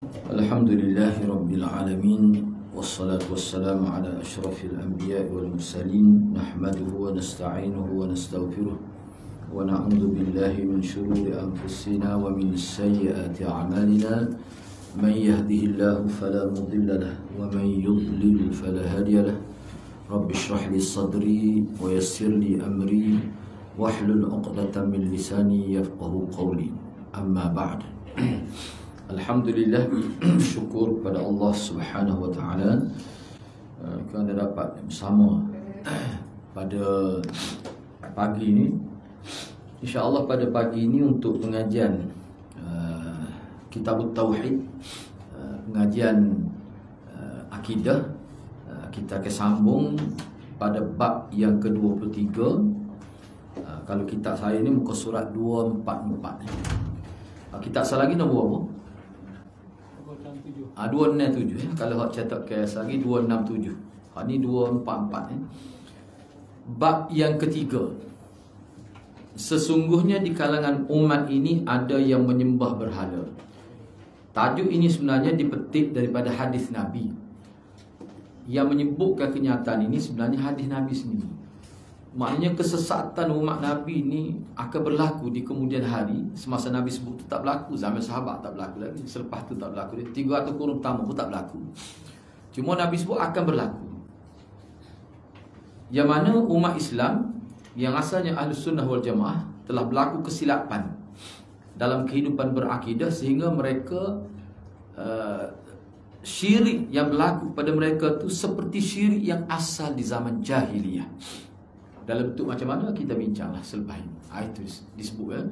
Alhamdulillahi Rabbil Alamin. Wassalatu wassalamu ala ashrafil anbiya wal mursalin. Nahmaduhu wa nasta'inuhu wa nastaghfiruh. Wa na'udzu billahi min shururi anfusina wa min sayyiati a'malina. Man yahdihillahu fala mudilla lahu wa man yudlil fala hadiya lahu. Rabbi shrah li sadri wa yassir li amri wahlul 'uqdatam min lisani yafqahu qawli. Amma ba'd. Alhamdulillah, syukur kepada Allah Subhanahu wa taala kerana dapat bersama pada pagi ini. Insya-Allah pada pagi ini untuk pengajian Kitab Tauhid, pengajian akidah, kita akan sambung pada bab yang ke-23. Kalau kitab saya ni muka surat 244. Kitab saya lagi nombor apa? 267. Kalau hak cetak KS lagi 267. Ni 244. Bab yang ketiga. Sesungguhnya di kalangan umat ini ada yang menyembah berhala. Tajuk ini sebenarnya dipetik daripada hadis Nabi. Yang menyebutkan kenyataan ini sebenarnya hadis Nabi sendiri. Maknanya kesesatan umat Nabi ini akan berlaku di kemudian hari. Semasa Nabi sebut itu tak berlaku, zaman sahabat tak berlaku lagi, selepas itu tak berlaku, 300 kurun pertama pun tak berlaku. Cuma Nabi sebut akan berlaku. Yang mana umat Islam yang asalnya Ahlus Sunnah wal Jamaah telah berlaku kesilapan dalam kehidupan berakidah, sehingga mereka syirik yang berlaku pada mereka itu seperti syirik yang asal di zaman jahiliyah. Dalam bentuk macam mana kita bincanglah selepas ini. Itu disebut ya.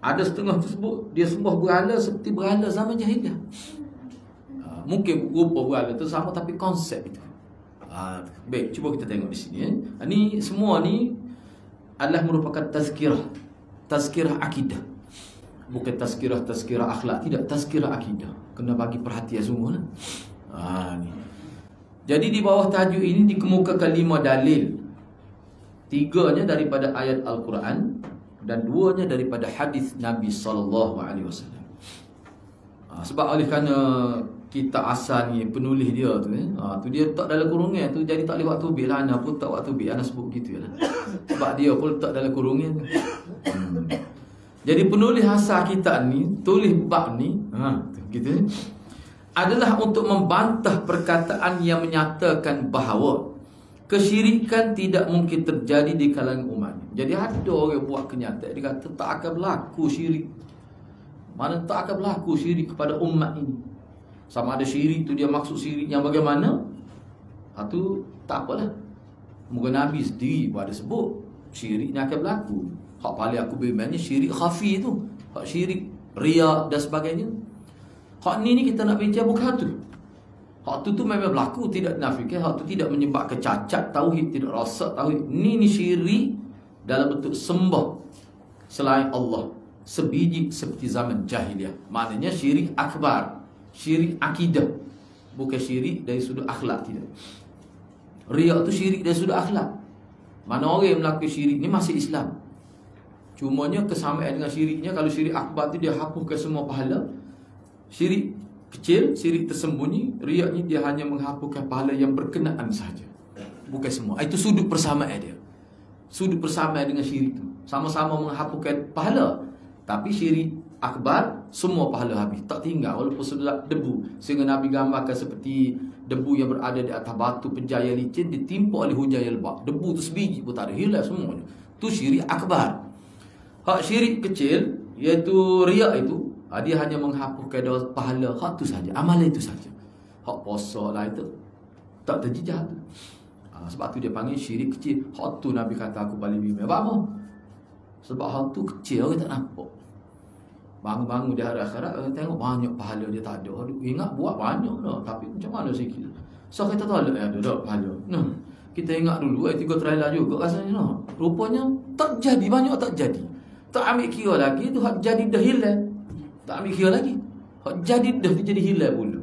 Ada setengah tersebut dia sembah berhala seperti berhala zaman jahiliyah. Mungkin rupa berhala itu sama tapi konsep itu. Baik, cuba kita tengok di sini ya. Ini semua ni adalah merupakan tazkirah. Tazkirah akidah. Bukan tazkirah akhlak, tidak, tazkirah akidah. Kena bagi perhatian sungguh lah. Ni. Jadi di bawah tajuk ini dikemukakan 5 dalil. 3-nya daripada ayat Al-Quran dan 2-nya daripada hadis Nabi SAW. Sebab oleh kerana kita asal ni penulis dia tu tu dia letak dalam kurungan tu, jadi tak boleh waktu bil lah. Ana pun tak waktu bil, ana sebut gitu lah. Sebab dia pun letak dalam kurungan tu. Jadi penulis asal kita ni tulis bab ni gitu adalah untuk membantah perkataan yang menyatakan bahawa kesyirikan tidak mungkin terjadi di kalangan umat. Jadi ada orang buat kenyataan, dia kata tak akan berlaku syirik. Mana tak akan berlaku syirik kepada umat ini. Sama ada syirik tu dia maksud syirik yang bagaimana? Itu tak apalah. Moga Nabi sendiri pun ada sebut syirik ni akan berlaku. Hak paling aku bimbangnya syirik khafi tu. Hak syirik riya dan sebagainya. Hak ni kita nak bincang bukan tu. Hak tu memang berlaku, tidak dinafikan. Hak tu tidak menyebabkan cacat tauhid, tidak rosak tauhid. Ni syirik dalam bentuk sembah selain Allah, sebiji seperti zaman jahiliyah. Maknanya syirik akbar, syirik akidah, bukan syirik dari sudut akhlak, tidak. Riya tu syirik dari sudut akhlak. Mana orang yang melakukan syirik ni masih Islam. Cumanya kesamaan dengan syiriknya, kalau syirik akbar tu dia hapuskan semua pahala. Syirik kecil, syirik tersembunyi, riak ni dia hanya menghapuskan pahala yang berkenaan sahaja, bukan semua. Itu sudut persamaan dia. Sudut persamaan dengan syirik tu, sama-sama menghapuskan pahala. Tapi syirik akbar semua pahala habis, tak tinggal walaupun sudah debu. Sehingga Nabi gambarkan seperti debu yang berada di atas batu penjaya licin ditimpa oleh hujan yang lebat. Debu tu sebiji pun tak ada, hilang semuanya. Tu syirik akbar. Hak syirik kecil iaitu riak itu, dia hanya menghapuskan dosa pahala. Hak tu saja, amalan itu saja. Hak puasa lah itu tak terjejak tu. Sebab tu dia panggil syirik kecil. Hak tu Nabi kata aku paling bimbang. Apa? Sebab hak tu kecil, orang tak nampak. Bangun-bangun di hari akhirat, orang tengok banyak pahala dia tak ada. Ingat buat banyak lah, tapi macam mana sikit. So kita tahu ada pahala. Kita ingat dulu 3 trailer juga rasanya. Rupanya tak jadi, banyak tak jadi. Tak ambil kira lagi tu hak jadi dah hilang. Tak ambil kira lagi. Hak jadi dah dia jadi hilang pula.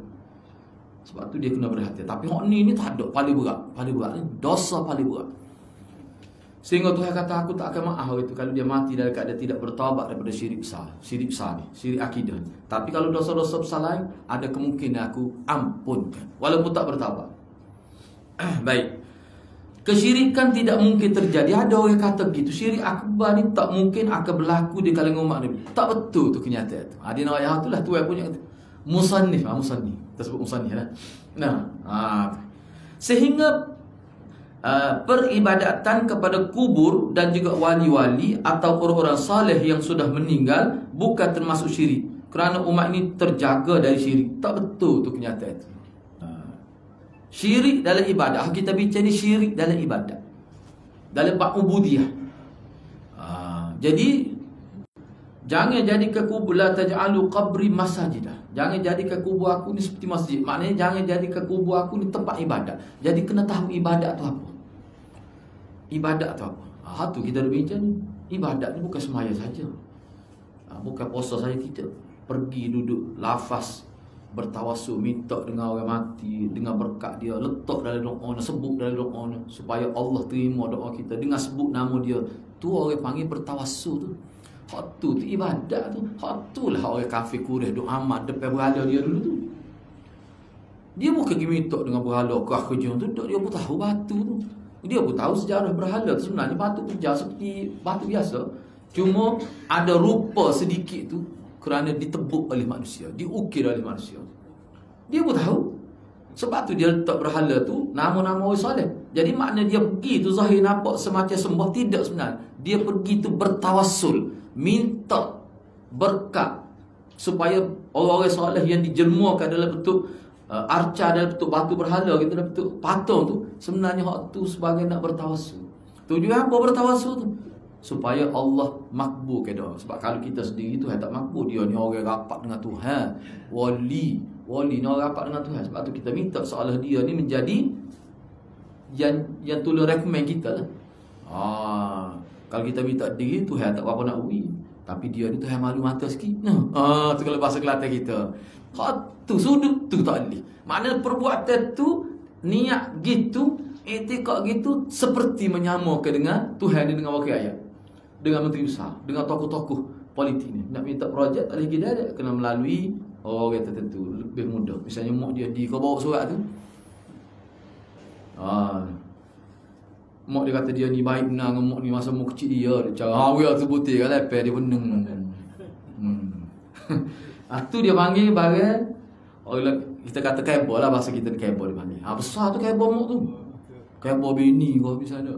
Sebab tu dia kena berhati. Tapi hak ni tak ada paling berat. Paling berat ni dosa paling berat. Sehingga Tuhan kata aku tak akan maaf itu kalau dia mati dalam keadaan tidak bertaubat daripada syirik besar. Syirik besar ni, syirik akidah. Tapi kalau dosa-dosa besar lain, ada kemungkinan aku ampunkan walaupun tak bertaubat. Baik. Kesyirikan tidak mungkin terjadi. Ada orang kata begitu, syirik akbar ni tak mungkin akan berlaku di kalangan umat Nabi. Tak betul tu kenyataan tu. Dia nak ayat itulah tu yang punya kata. Musannif, musannif. Kita sebut musannif lah. Sehingga peribadatan kepada kubur dan juga wali-wali atau orang-orang saleh yang sudah meninggal bukan termasuk syirik. Kerana umat ini terjaga dari syirik. Tak betul tu kenyataan itu. Syirik dalam ibadah. Kita bincang ni syirik dalam ibadah. Dalam bab ubudiyah. Jadi jangan jadikan kubur, la taj'alu qabri masajidah. Jangan jadikan kubur aku ni seperti masjid. Maknanya jangan jadikan kubur aku ni tempat ibadat. Jadi kena tahu ibadat tu apa. Ibadat tu apa? Tu kita dah bincang ni. Ibadat ni bukan semaya saja. Bukan puasa saja, tidak. Pergi duduk lafaz bertawassul, minta dengan orang mati, dengan berkat dia, letak dalam doa, sebut dalam doa supaya Allah terima doa kita dengan sebut nama dia. Tu orang panggil bertawassul tu. Hak tu ibadat tu. Hak tu lah orang kafir Quraisy duk amat depan berhala dia dulu tu. Dia bukan pergi minta dengan berhala ke kerja tu, dia pun tahu batu tu. Dia pun tahu sejarah berhala tu sebenarnya batu pejar seperti batu biasa. Cuma ada rupa sedikit tu kerana ditebuk oleh manusia, diukir oleh manusia. Dia pun tahu. Sebab tu dia letak berhala tu nama-nama orang soleh. Jadi makna dia pergi tu zahir nampak semacam sembah, tidak sebenarnya. Dia pergi tu bertawassul, minta berkat supaya orang-orang soleh yang dijelmakan dalam bentuk arca, dalam bentuk batu berhala gitu, dalam bentuk patung tu, sebenarnya hak tu sebagai nak bertawassul. Tujuan apa bertawassul tu? Supaya Allah makbul ke doa. Sebab kalau kita sendiri tu tak makbul, dia ni orang rapat dengan Tuhan. Wali ni orang rapat dengan Tuhan. Sebab tu kita minta seolah dia ni menjadi yang tolong recommend kita lah. Kalau kita minta diri, Tuhan tak apa nak uji. Tapi dia ni Tuhan malu mata sikit. Tu kalau bahasa Kelantan kita. Tu sudut tu tak boleh. Maknanya perbuatan tu, niat gitu, etikad gitu, seperti menyamakan dengan Tuhan ni, dengan wakil ayat, dengan menteri besar, dengan tokoh-tokoh politik ni. Nak minta projek tak boleh kita ada, kena melalui orang tertentu, lebih mudah. Misalnya mak dia kau bawa surat tu, mak dia kata dia ni baik benar dengan mak ni masa mak kecil dia cara dia sebutir kan lepas dia beneng. Tu dia panggil barang orang kita kata kabel lah, bahasa kita ni kabel dia panggil. Besar tu kabel mak tu. Kabel bini kau misalnya.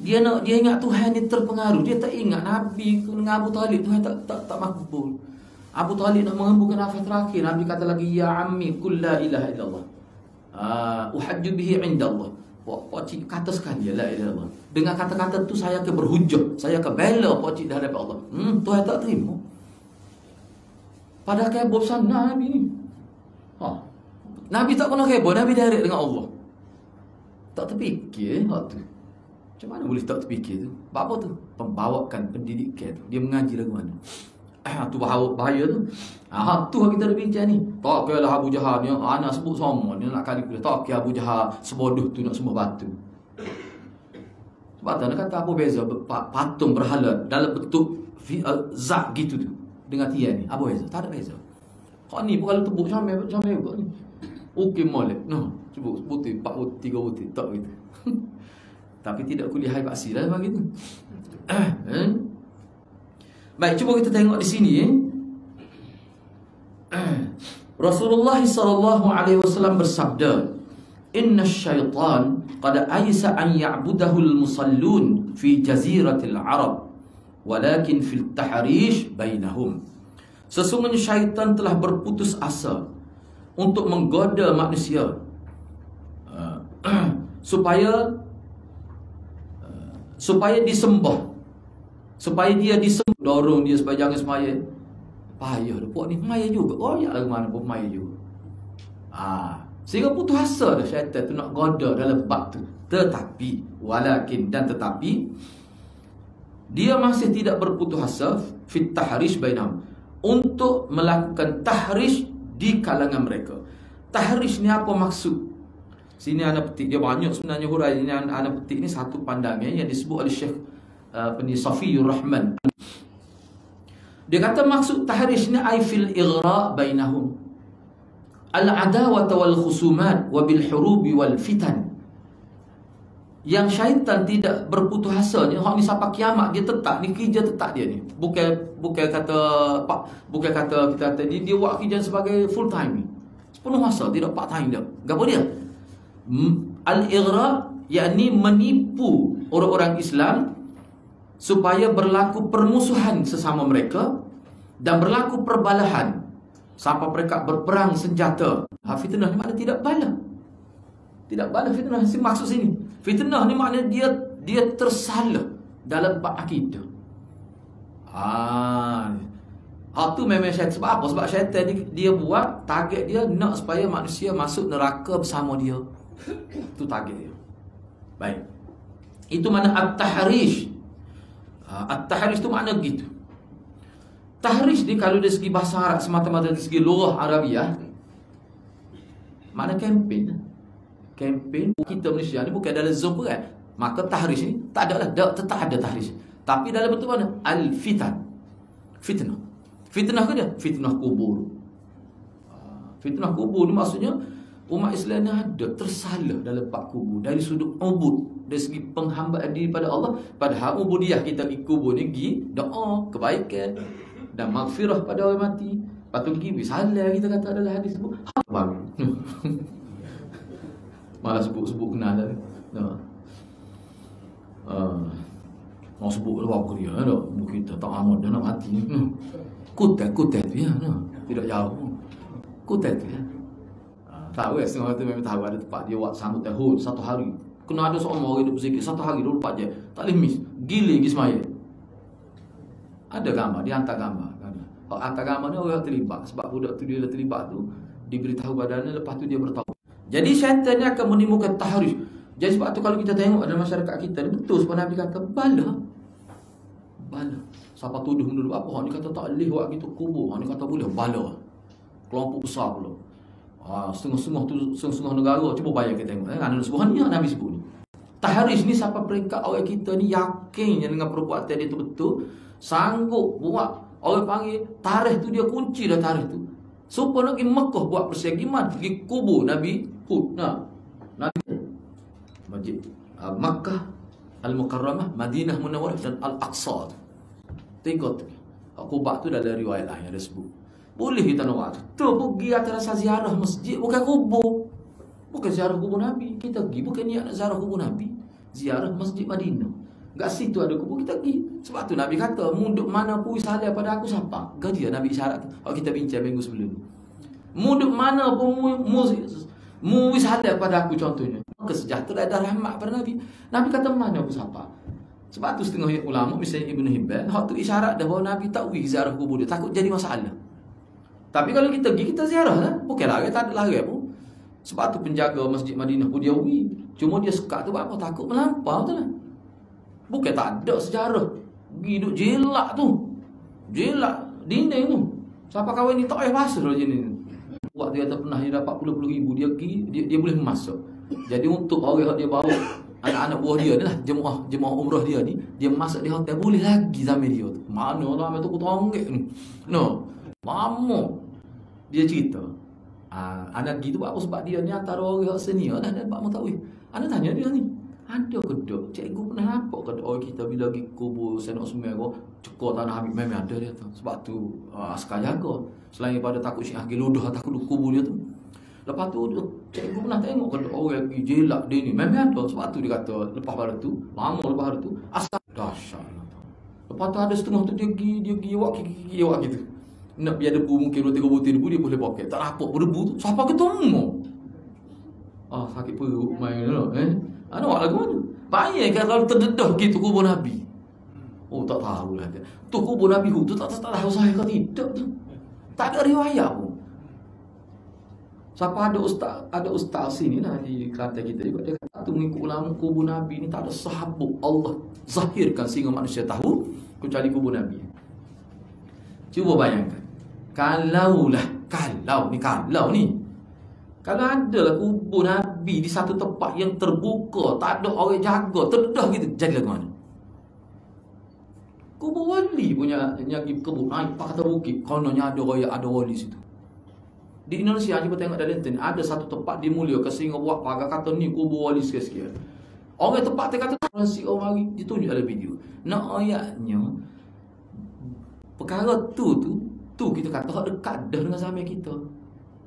Dia ingat Tuhan ni terpengaruh. Dia tak ingat Nabi dengan Abu Talib. Tuhan tak makbul. Abu Talib nak menghembuskan nafas terakhir, Nabi kata lagi, ya ammi qul la ilaha illallah. Uhajju bihi indallah. Pakcik kata sekali la ilaha illallah. Dengan kata-kata tu saya akan berhujah, saya akan bela pakcik dah hadapan Allah. Tuhan tak terima. Padahal kabur sana Nabi ni. Nabi tak pernah kabur, Nabi direct dengan Allah. Tak terfikir hak tu. Macam mana boleh tak terfikir tu? Apa tu? Pembawakan pendidikan tu. Dia mengaji lagu mana? Tu bahaya tu. Tu kita ada bincang ni. Tak kira lah Abu Jahal ni, anak sebut sama ni nak kali pula. Tak kira Abu Jahal sebodoh tu nak sembah batu. Sebab tu nak kata apa beza patung berhala dalam bentuk zat gitu tu dengan tiang ni? Apa beza? Tak ada beza. Kau ni pun kalau tebuk sampai juga ni. Okey molek. Cuba putih 4 putih 3 putih tak gitu. Tapi tidak kuliah hai paksi lah begitu. Baik, cuba kita tengok di sini. Rasulullah sallallahu alaihi wasallam bersabda, "Inna syaitan qad aisa an ya'budahu al-musallun fi jaziratil Arab, walakin fil tahrish bainahum." Sesungguhnya syaitan telah berputus asa untuk menggoda manusia supaya disembah, supaya dia disembah, dorong dia supaya jangan semaya. Payah dah puak ni maya juga. Ya mana pun maya juga. Sehingga putus asa dah syaitan tu nak goda dalam bab tu. Tetapi dia masih tidak berputus asa fit tahrish bainahum, untuk melakukan tahrish di kalangan mereka. Tahrish ni apa maksud? Sini ana petik, dia banyak sebenarnya hurai. Ini ana petik ni satu pandangan yang disebut oleh Syekh Safiyur Rahman. Dia kata maksud tahrish ni ai fil ighra' bainahum al-adawata wal khusumat wa bil hurubi wal fitan. Yang syaitan tidak berputus asa ni, hak ni sampai kiamat dia tetap ni, kerja tetap dia ni. Bukan kata kita kata dia buat kerja sebagai full time ni. Sepenuh masa, tidak part time dia. Gapo dia? Al-ighra' yakni menipu orang-orang Islam supaya berlaku permusuhan sesama mereka dan berlaku perbalahan sampai mereka berperang senjata. Fitnah ni makna tidak bala. Tidak bala fitnah maksud sini. Fitnah ni makna dia tersalah dalam bab akidah. Tu memang syaitan. Sebab apa? Sebab syaitan dia buat target dia nak supaya manusia masuk neraka bersama dia. Itu target dia. Baik. Itu makna at-tahrish. At-tahrish tu makna gitu. Tahrish ni kalau dari segi bahasa Arab semata-mata dari segi lughah Arabiah, makna kempen. Kempen kita Malaysia ni bukan dalam zon perang. Maka tahrish ni tak ada lah, tetap ada tahrish. Tapi dalam bentuk mana? Al-fitan. Fitnah. Fitnah ke dia? Fitnah kubur. Fitnah kubur ni maksudnya umat Islam ni ada tersalah dalam bab kubur dari sudut ubud, dari segi penghambaan diri pada Allah. Padahal ubudiyah kita pergi kubur ni pergi doa kebaikan dan maghfirah pada orang mati. Patut pergi bisalah kita kata adalah hadis sebut. Malah sebut kenal dah. Mau sebut luar Korea dah. Kita tak amat dah nak mati ni. Kutat tu ya. Tidak jauh. Kutat tu ya. Tahu ya, setengah tu memang tahu ada tempat dia buat sambut tahun 1 hari. Kena ada seorang orang hidup berzikir 1 hari 24 je. Tak boleh miss. Gila pergi semaya. Ada gambar, dia hantar gambar. Hantar gambar ni orang terlibat. Sebab budak tu dia terlibat tu diberitahu badannya, lepas tu dia bertaubat. Jadi syaitan ni akan menimbulkan tahrish. Jadi sebab tu kalau kita tengok dalam masyarakat kita ni, betul sebab Nabi kata bala. Siapa tuduh menurut apa? Hak ni kata tak boleh buat gitu kubur. Hak ni kata boleh bala. Kelompok besar pula. Setengah negara. Cuba bayang kita tengok. Ada sebuah ni Nabi sebut ni. Tahrish ni siapa peringkat orang kita ni yakin dengan perbuatan dia tu betul, sanggup buat. Orang panggil tarikh tu dia kunci dah tarikh tu. Supaya nak pergi Mekah buat persiagiman, pergi kubur Nabi Hud. Nabi Masjid Makkah Al-Mukarramah, Madinah Munawwarah dan Al-Aqsa. Tiga tu. Kubah tu dalam riwayat lain ada sebut. Boleh kita nak buat tu. Pergi atas ziarah masjid, bukan kubur. Bukan ziarah kubur Nabi. Kita pergi bukan niat nak ziarah kubur Nabi. Ziarah Masjid Madinah. Kat situ ada kubur, kita pergi. Sebab tu Nabi kata, munduk mana pun salah pada aku siapa. Gaji Nabi isyarat. Kalau kita bincang minggu sebelum ni. Munduk mana pun mu salah pada aku contohnya. Kesejahteraan dan rahmat pada Nabi. Nabi kata mana pun siapa. Sebab tu setengah ulama misalnya Ibn Hibban, hak tu isyarat dah bahawa Nabi tak pergi ziarah kubur dia, takut jadi masalah. Tapi kalau kita pergi, kita ziarah lah. Bukan lari, tak ada lari pun. Sebab tu penjaga Masjid Madinah pun dia pergi. Cuma dia sekat tu apa? Takut melampau tu lah. Bukan tak ada sejarah. Pergi duduk jelak tu. Jelak dinding tu. Siapa kawan ni tak payah pasal lah jenis ni. Buat dia kata pernah dia dapat puluh ribu, dia pergi, dia boleh masuk. Jadi untuk orang yang dia bawa anak-anak buah dia ni lah, jemaah umrah dia ni, dia masuk di hotel boleh lagi sampai dia tu. Mana lah tu kutonggek ni. No. Mama dia cerita. Anak gitu buat apa sebab dia ni antara orang senior dah dapat mengetahui. Anak tanya dia ni, ada ke dok? Cikgu pernah nampak ke dok orang kita bila pergi kubur Sayyidina Utsman ko cekor tanah Habib memang ada dia tu. Sebab tu askar jaga. Selain daripada takut Syekh Agil ludah takut kubur dia tu. Lepas tu cikgu pernah tengok ke dok orang pergi jelak dia ni memang ada. Sebab tu dia kata lepas pada tu, lama lepas pada tu askar dahsyat. Lepas tu ada setengah tu dia pergi awak gitu. Nak biar debu mungkin 2-3 butir debu dia boleh poket. Tak rapat berdebu tu. Siapa ketemu? Sakit perut main lah. Nak buat lagu mana? Bayangkan kalau terdedah gitu kubur Nabi. Tak tahu lah. Tu kubur Nabi tu tak tahu sahih ke tidak tu. Tak ada riwayat pun. Siapa ada ustaz sini lah di Kelantan kita juga. Dia kata tu mengikut ulama kubur Nabi ni tak ada sahabat Allah zahirkan sehingga manusia tahu kecuali kubur Nabi. Cuba bayangkan. Kalau ni Kalau ada lah kubur Nabi di satu tempat yang terbuka, tak ada orang jaga, terdedah gitu, jadi lagu mana? Kubur wali punya nyagi kebun naik pak kata bukit, kononnya ada royak, ada wali situ. Di Indonesia cuba tengok dalam internet, ada satu tempat di Mulia ke sehingga buat pagar kata ni kubur wali sekian-sekian. Orang tempat dia kata si orang mari ditunjuk dalam video. Nak ayatnya perkara tu kita kata hak dekat dah dengan zaman kita.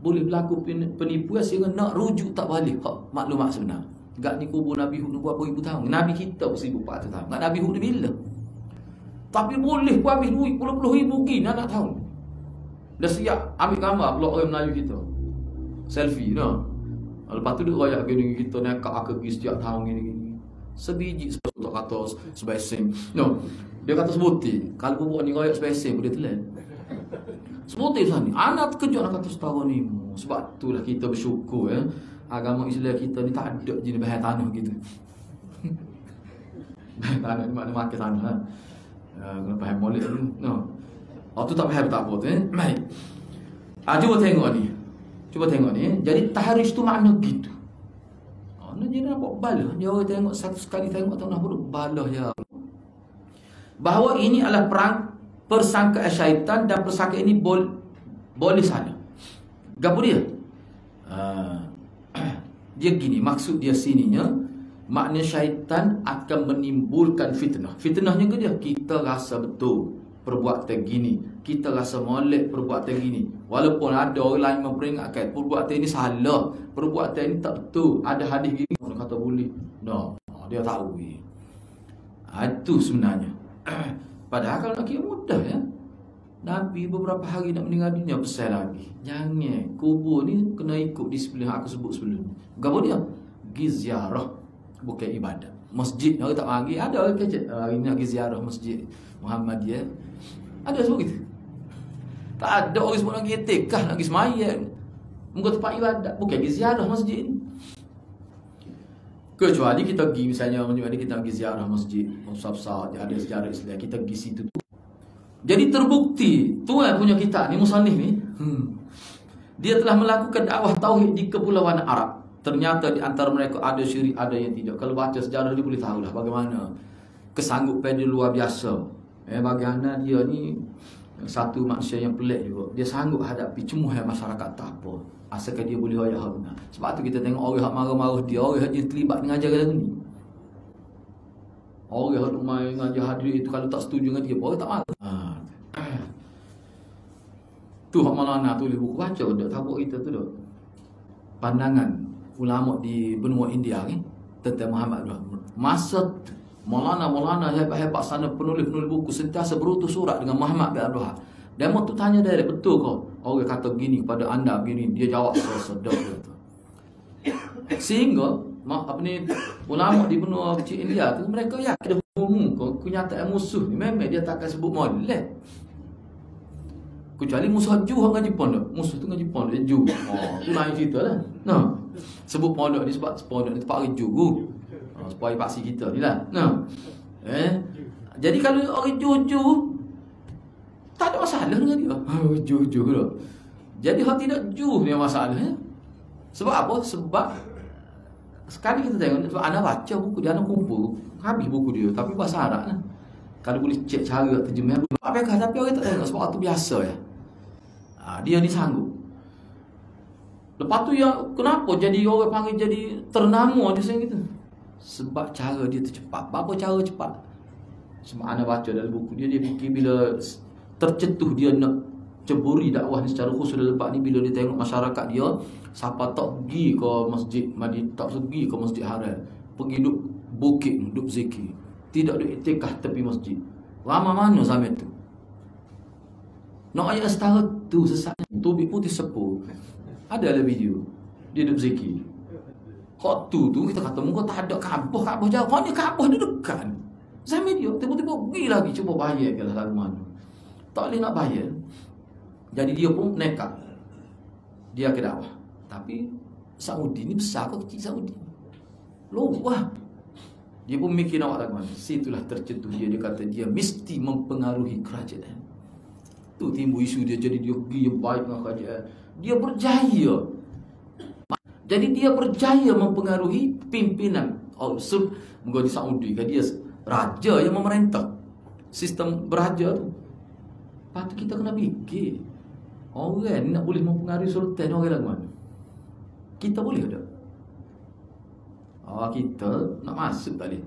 Boleh berlaku penipuan sehingga nak rujuk tak balik hak maklumat sebenar. Gak ni kubur Nabi Hud berapa ribu tahun. Nabi kita 1400 tahun. Gak Nabi Hud ni bila? Tapi boleh pun habis duit puluh-puluh ribu gini nak tahu. Dah siap ambil gambar blok orang Melayu kita. Selfie no. Lepas tu dia royak gini kita nekak ke pergi setiap tahun gini. Sebiji sebut kata sebesing. No. Dia kata sebuti. Kalau kubur ni royak sebesing boleh telan. Sebuti sana. Anak terkejut nak kata setahun ni. Sebab itulah kita bersyukur agama Islam kita ni tak ada jenis bahan tanah gitu. Bahan tanah ni makna makan tanah. Kena faham molek tu. No. Tu tak faham tak apa tu Baik. Cuba tengok ni. Cuba tengok ni. Jadi tahrish tu makna gitu. Nak jadi nampak balah. Dia orang tengok satu sekali tengok tak nak buruk balah ya. Bahawa ini adalah persangkaan syaitan dan persangkaan ini boleh salah. Gapo dia? Dia gini, maksud dia sininya makna syaitan akan menimbulkan fitnah. Fitnahnya ke dia? Kita rasa betul perbuatan gini, kita rasa molek perbuatan gini. Walaupun ada orang lain memperingatkan perbuatan ini salah, perbuatan ini tak betul, ada hadis gini orang kata boleh. No, dia tahu ni. Itu sebenarnya. Padahal kalau nak kira mudah ya. Nabi beberapa hari nak meninggal dunia pesan lagi. Jangan kubur ni kena ikut disiplin aku sebut sebelum ni. Gapo dia? Ziarah bukan ibadat. Masjid orang tak mari, ada orang kecek hari ni nak pergi ziarah masjid Muhammadiyah. Ada sebut gitu. Tak ada orang sebut nak pergi itikaf, nak pergi semayang. Muka tempat ibadat, bukan pergi ziarah masjid ni. Kecuali kita pergi misalnya kita pergi ziarah masjid besar-besar, ada sejarah Islam, kita pergi situ tu. Jadi terbukti tuan punya kita ni musannif ni, dia telah melakukan dakwah tauhid di kepulauan Arab. Ternyata di antara mereka ada syirik, ada yang tidak. Kalau baca sejarah dia boleh tahulah bagaimana kesanggupan dia luar biasa. Bagaimana dia ni satu manusia yang pelik juga. Dia sanggup hadapi cemuhan masyarakat tak apa. Asalkan dia boleh royak hak benar. Sebab tu kita tengok orang hak marah-marah dia, orang hak terlibat dengan ajaran ni. Orang hak main dengan hadir itu kalau tak setuju dengan dia, orang tak marah. Tu hak Maulana tulis buku baca dak tabuk kita tu dak. Pandangan ulama di benua India ni tentang Muhammad Abdul. Masa Maulana hebat-hebat sana penulis buku sentiasa berutus surat dengan Muhammad bin Abdul Wahab. Dan mau tu tanya dia, betul kau? Orang kata gini kepada anda begini, dia jawab sedap dia tu. Sehingga ulama di benua kecil India tu mereka yakin kenyataan musuh ni memang dia takkan sebut molek. Kecuali musuh Ju dengan Jepun tu. Musuh tu dengan Jepun dia Ju. Tu lain cerita lah. Nah. Sebut pondok ni sebab pondok ni tempat orang Ju. Supaya paksi kita ni lah. Nah. Jadi kalau orang Ju tak ada masalah dengan dia. Ju tu. Jadi hak tidak Ju ni masalah ya. Sebab apa? Sebab sekali kita tengok sebab anak baca buku dia, anak kumpul habis buku dia tapi bahasa Arab lah. Kalau boleh cek cara terjemah apakah, tapi orang tak tengok sebab tu biasa ya. Dia ni sanggup. Lepas tu yang kenapa jadi orang panggil jadi ternama dia macam gitu? Sebab cara dia tu cepat. Apa cara cepat? Sebab anak baca dalam buku dia fikir bila tercetuh dia nak ceburi dakwah ni secara khusus dalam tempat ni, bila dia tengok masyarakat dia siapa tak pergi ke masjid Madinah, tak pergi ke masjid Haram, pergi duduk bukit, duduk zikir, tidak duduk iktikaf tepi masjid. Ramai mana zaman tu? Nak ayat setara tu sesatnya tubik putih sepuh. Ada dalam video dia duduk zikir. Hak tu kita kata muka tak ada Kaabah jauh. Hak ni Kaabah dia dekat. Zaman dia tiba-tiba pergi lagi cuba bayar ke lagu mana. Tak boleh nak bayar. Jadi dia pun nekat. Dia ke dakwah. Tapi Saudi ni besar ke kecil Saudi? Luah. Dia pun mikir nak lagu mana. Situlah tercetuh dia kata dia mesti mempengaruhi kerajaan. Tu timbul isu dia, jadi dia pergi yang baik dengan kerajaan. Dia berjaya. Jadi dia berjaya mempengaruhi pimpinan. Mungkin di Saudi kan dia raja yang memerintah. Sistem beraja tu. Patut kita kena fikir. Orang ni nak boleh mempengaruhi sultan orang lagu mana? Kita boleh tak? Kita nak masuk tak boleh.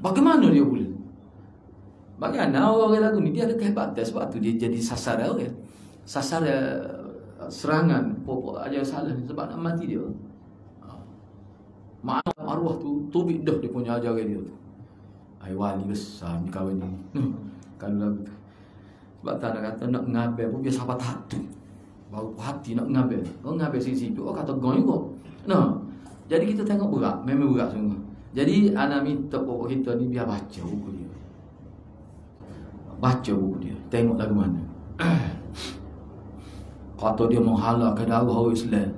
Bagaimana dia boleh? Bagaimana orang lagu ni dia ada kehebatan, sebab tu dia jadi sasaran orang. Sasaran serangan pokok ajar salah sebab nak mati dia. Makna arwah tu tubik dah dia punya ajaran dia tu. Ai wali besar ni kawan ni. Kalau lagu tu. Sebab tak nak kata nak ngabel pun biasa apa tu. Baru hati nak ngabel. Kau ngabel sisi tu kata gong juga. Nah. Jadi kita tengok berat, memang berat sungguh. Jadi anak minta pokok kita ni biar baca buku dia. Baca buku dia, tengok lagu mana. Kata dia menghalalkan darah orang Islam.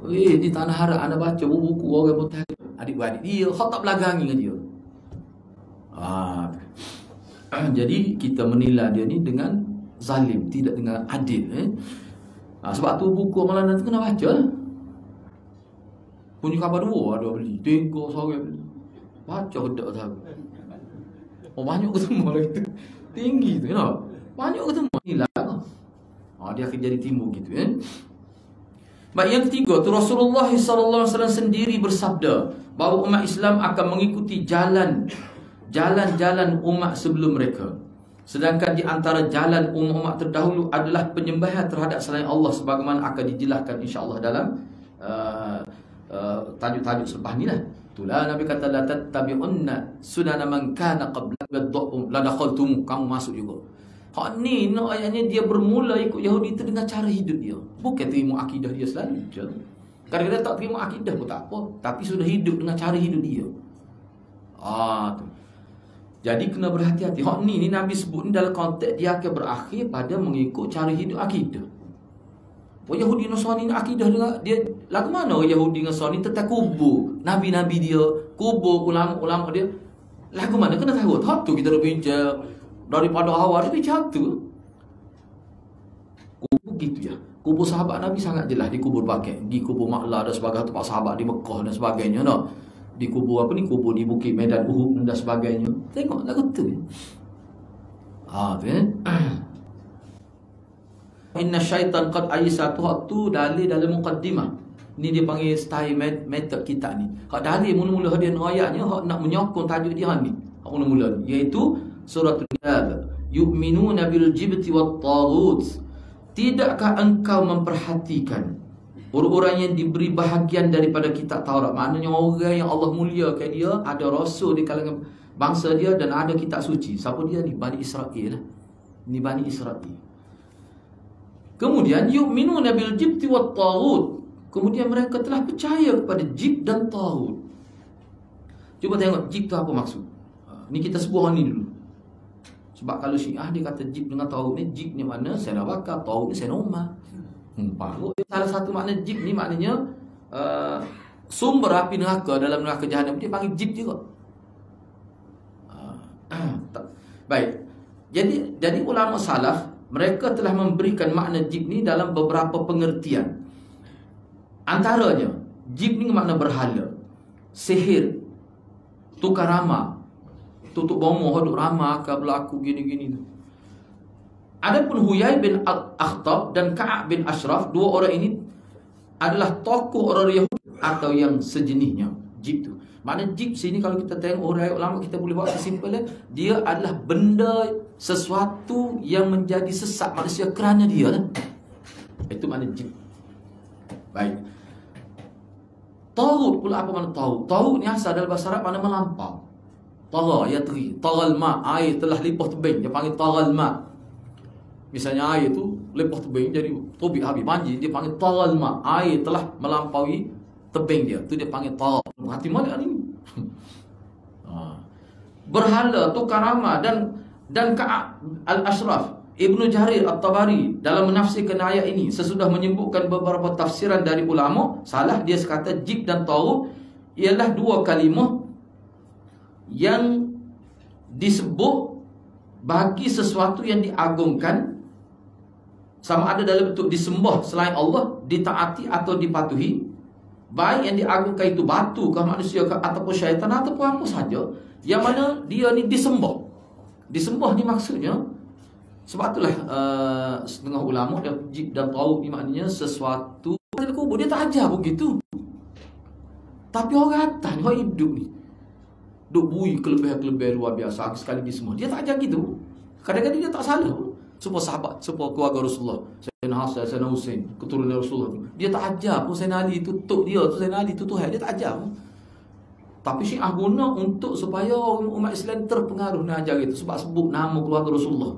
Di tanah haram anda baca buku orang putih. Adik-beradik dia khatab belagangi dengan dia. Jadi kita menilai dia ni dengan zalim, tidak dengan adil. Sebab tu buku amalan tu kena baca. Punya khabar dua ada beli, 3 sore beli. Baca kedak tahu. Banyak ketemu lah itu. Tinggi tu, you know? Banyak ketemu. Inilah. Dia akan jadi timbul gitu kan. Baik, yang ketiga tu Rasulullah SAW sendiri bersabda bahawa umat Islam akan mengikuti jalan-jalan umat sebelum mereka. Sedangkan di antara jalan umat terdahulu adalah penyembahan terhadap selain Allah, sebagaimana akan dijelaskan insya-Allah dalam tajuk-tajuk selepas ni lah. Itulah Nabi kata la tattabi'unna sunana man kana qablakum la dakhaltum, kamu masuk juga. Hak ni nak ayatnya dia bermula ikut Yahudi itu dengan cara hidup dia. Bukan terima akidah dia selalu je. Kadang-kadang tak terima akidah pun tak apa, tapi sudah hidup dengan cara hidup dia. Tu. Jadi kena berhati-hati. Hak ni Nabi sebut ni dalam konteks dia akan berakhir pada mengikut cara hidup akidah. Yahudi Nasrani ni akidah dia lagu mana Yahudi Nasrani tetap kubur nabi-nabi dia, kubur ulama-ulama dia. Lagu mana kena tahu. Hak tu kita dah bincang daripada awal dia bincang tu. Kubur gitu ya. Kubur sahabat Nabi sangat jelas dikubur pakai. Di kubur Maklah dan sebagainya, tempat sahabat di Mekah dan sebagainya, no. Di kubur apa ni, kubur di Bukit Medan Uhud dan sebagainya. Tengok lagu tu. Tu kan. Inna syaitan qad aisatu, tu dalil dalam muqaddimah. Ni dia panggil style method kita ni. Hak dalil mula-mula dia ayatnya hak nak menyokong tajuk dia ni. Hak mula-mula iaitu surah Al-Kitab. Yu'minuna bil jibti wat taghut. Tidakkah engkau memperhatikan orang-orang yang diberi bahagian daripada kitab Taurat? Maknanya orang yang Allah muliakan dia, ada rasul di kalangan bangsa dia dan ada kitab suci. Siapa dia ni? Bani Israel lah. Ni Bani Israel. Kemudian yu'minuna bil jibti wat taghut. Kemudian mereka telah percaya kepada jib dan taghut. Cuba tengok jib tu apa maksud. Ni kita sebut ni dulu. Sebab kalau Syiah dia kata jib dengan taghut ni, jib ni makna Sayyidina Bakar, taghut ni Sayyidina Umar. Salah satu makna jib ni maknanya sumber api neraka dalam neraka jahanam, dia panggil jib juga. Baik. Jadi ulama salaf mereka telah memberikan makna jib ni dalam beberapa pengertian. Antaranya, jib ni makna berhala, sihir, tukar ramah, tutup bomoh, duk ramah akan berlaku gini-gini tu. Adapun Huyai bin Akhtab dan Ka'ab bin Ashraf, dua orang ini adalah tokoh orang Yahudi atau yang sejenisnya. Jib tu. Makna jib sini kalau kita tengok orang ulama, kita boleh buat sesimpel dia adalah benda, sesuatu yang menjadi sesat manusia kerana dia lah. Itu makna jib. Baik. Taghut pula apa makna taghut? Taghut ni asal dalam bahasa Arab makna melampau. Tagha yatri, taghal ma, air telah limpah tebing, dia panggil taghal ma. Misalnya air tu limpah tebing jadi tubik habis banjir, dia panggil taghal ma, air telah melampaui tebing dia, tu dia panggil tagha. Hati mana ni? Berhala, tukar ramah dan Ka'ab al-Ashraf, Ibnu Jarir At-Tabari dalam menafsirkan ayat ini sesudah menyebutkan beberapa tafsiran dari ulama salah, dia sekata jib dan taghut ialah dua kalimah yang disebut bagi sesuatu yang diagungkan, sama ada dalam bentuk disembah selain Allah, ditaati atau dipatuhi, Baik yang diagungkan itu batu kah manusia kah ataupun syaitan ataupun apa saja, yang mana dia ni disembah. Disembah ni maksudnya, sebab itulah setengah ulama dan tahu ni maknanya sesuatu dalam kubur. Dia tak ajar begitu. Tapi orang atas ni, orang hidup ni, duk bui kelebihan-kelebihan luar biasa sekali semua. Dia tak ajar gitu. Kadang-kadang dia tak salah. Semua sahabat, semua keluarga Rasulullah, Sayyidina Hasan, Sayyidina Husain, keturunan Rasulullah, dia tak ajar pun Sayyidina Ali itu tok dia, tu Sayyidina Ali itu Tuhan. Dia tak ajar pun. Tapi Syiah guna untuk supaya umat Islam terpengaruh nak ajar itu, sebab sebut nama keluarga Rasulullah.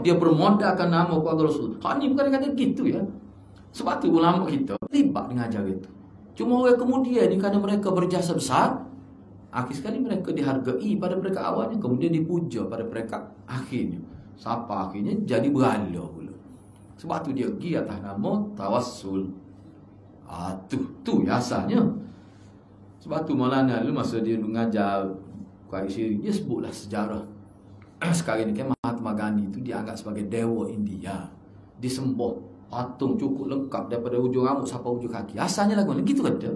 Dia bermodalkan nama keluarga Rasulullah. Hak ni kadang-kadang gitu ya. Sebab tu ulama kita terlibat dengan ajar itu. Cuma orang kemudian ni, kerana mereka berjasa besar, akhir sekali mereka dihargai pada mereka awalnya, kemudian dipuja pada mereka akhirnya. Sampai akhirnya jadi berhala pula. Sebab tu dia pergi atas nama tawassul. Tu asalnya. Sebab tu Maulana dulu masa dia mengajar Qaid Syirik, dia sebutlah sejarah. Sekarang ni kan Mahatma Gandhi tu dianggap sebagai dewa India. Disembah, patung cukup lengkap daripada hujung rambut sampai hujung kaki. Asalnya lagu ni gitu kata.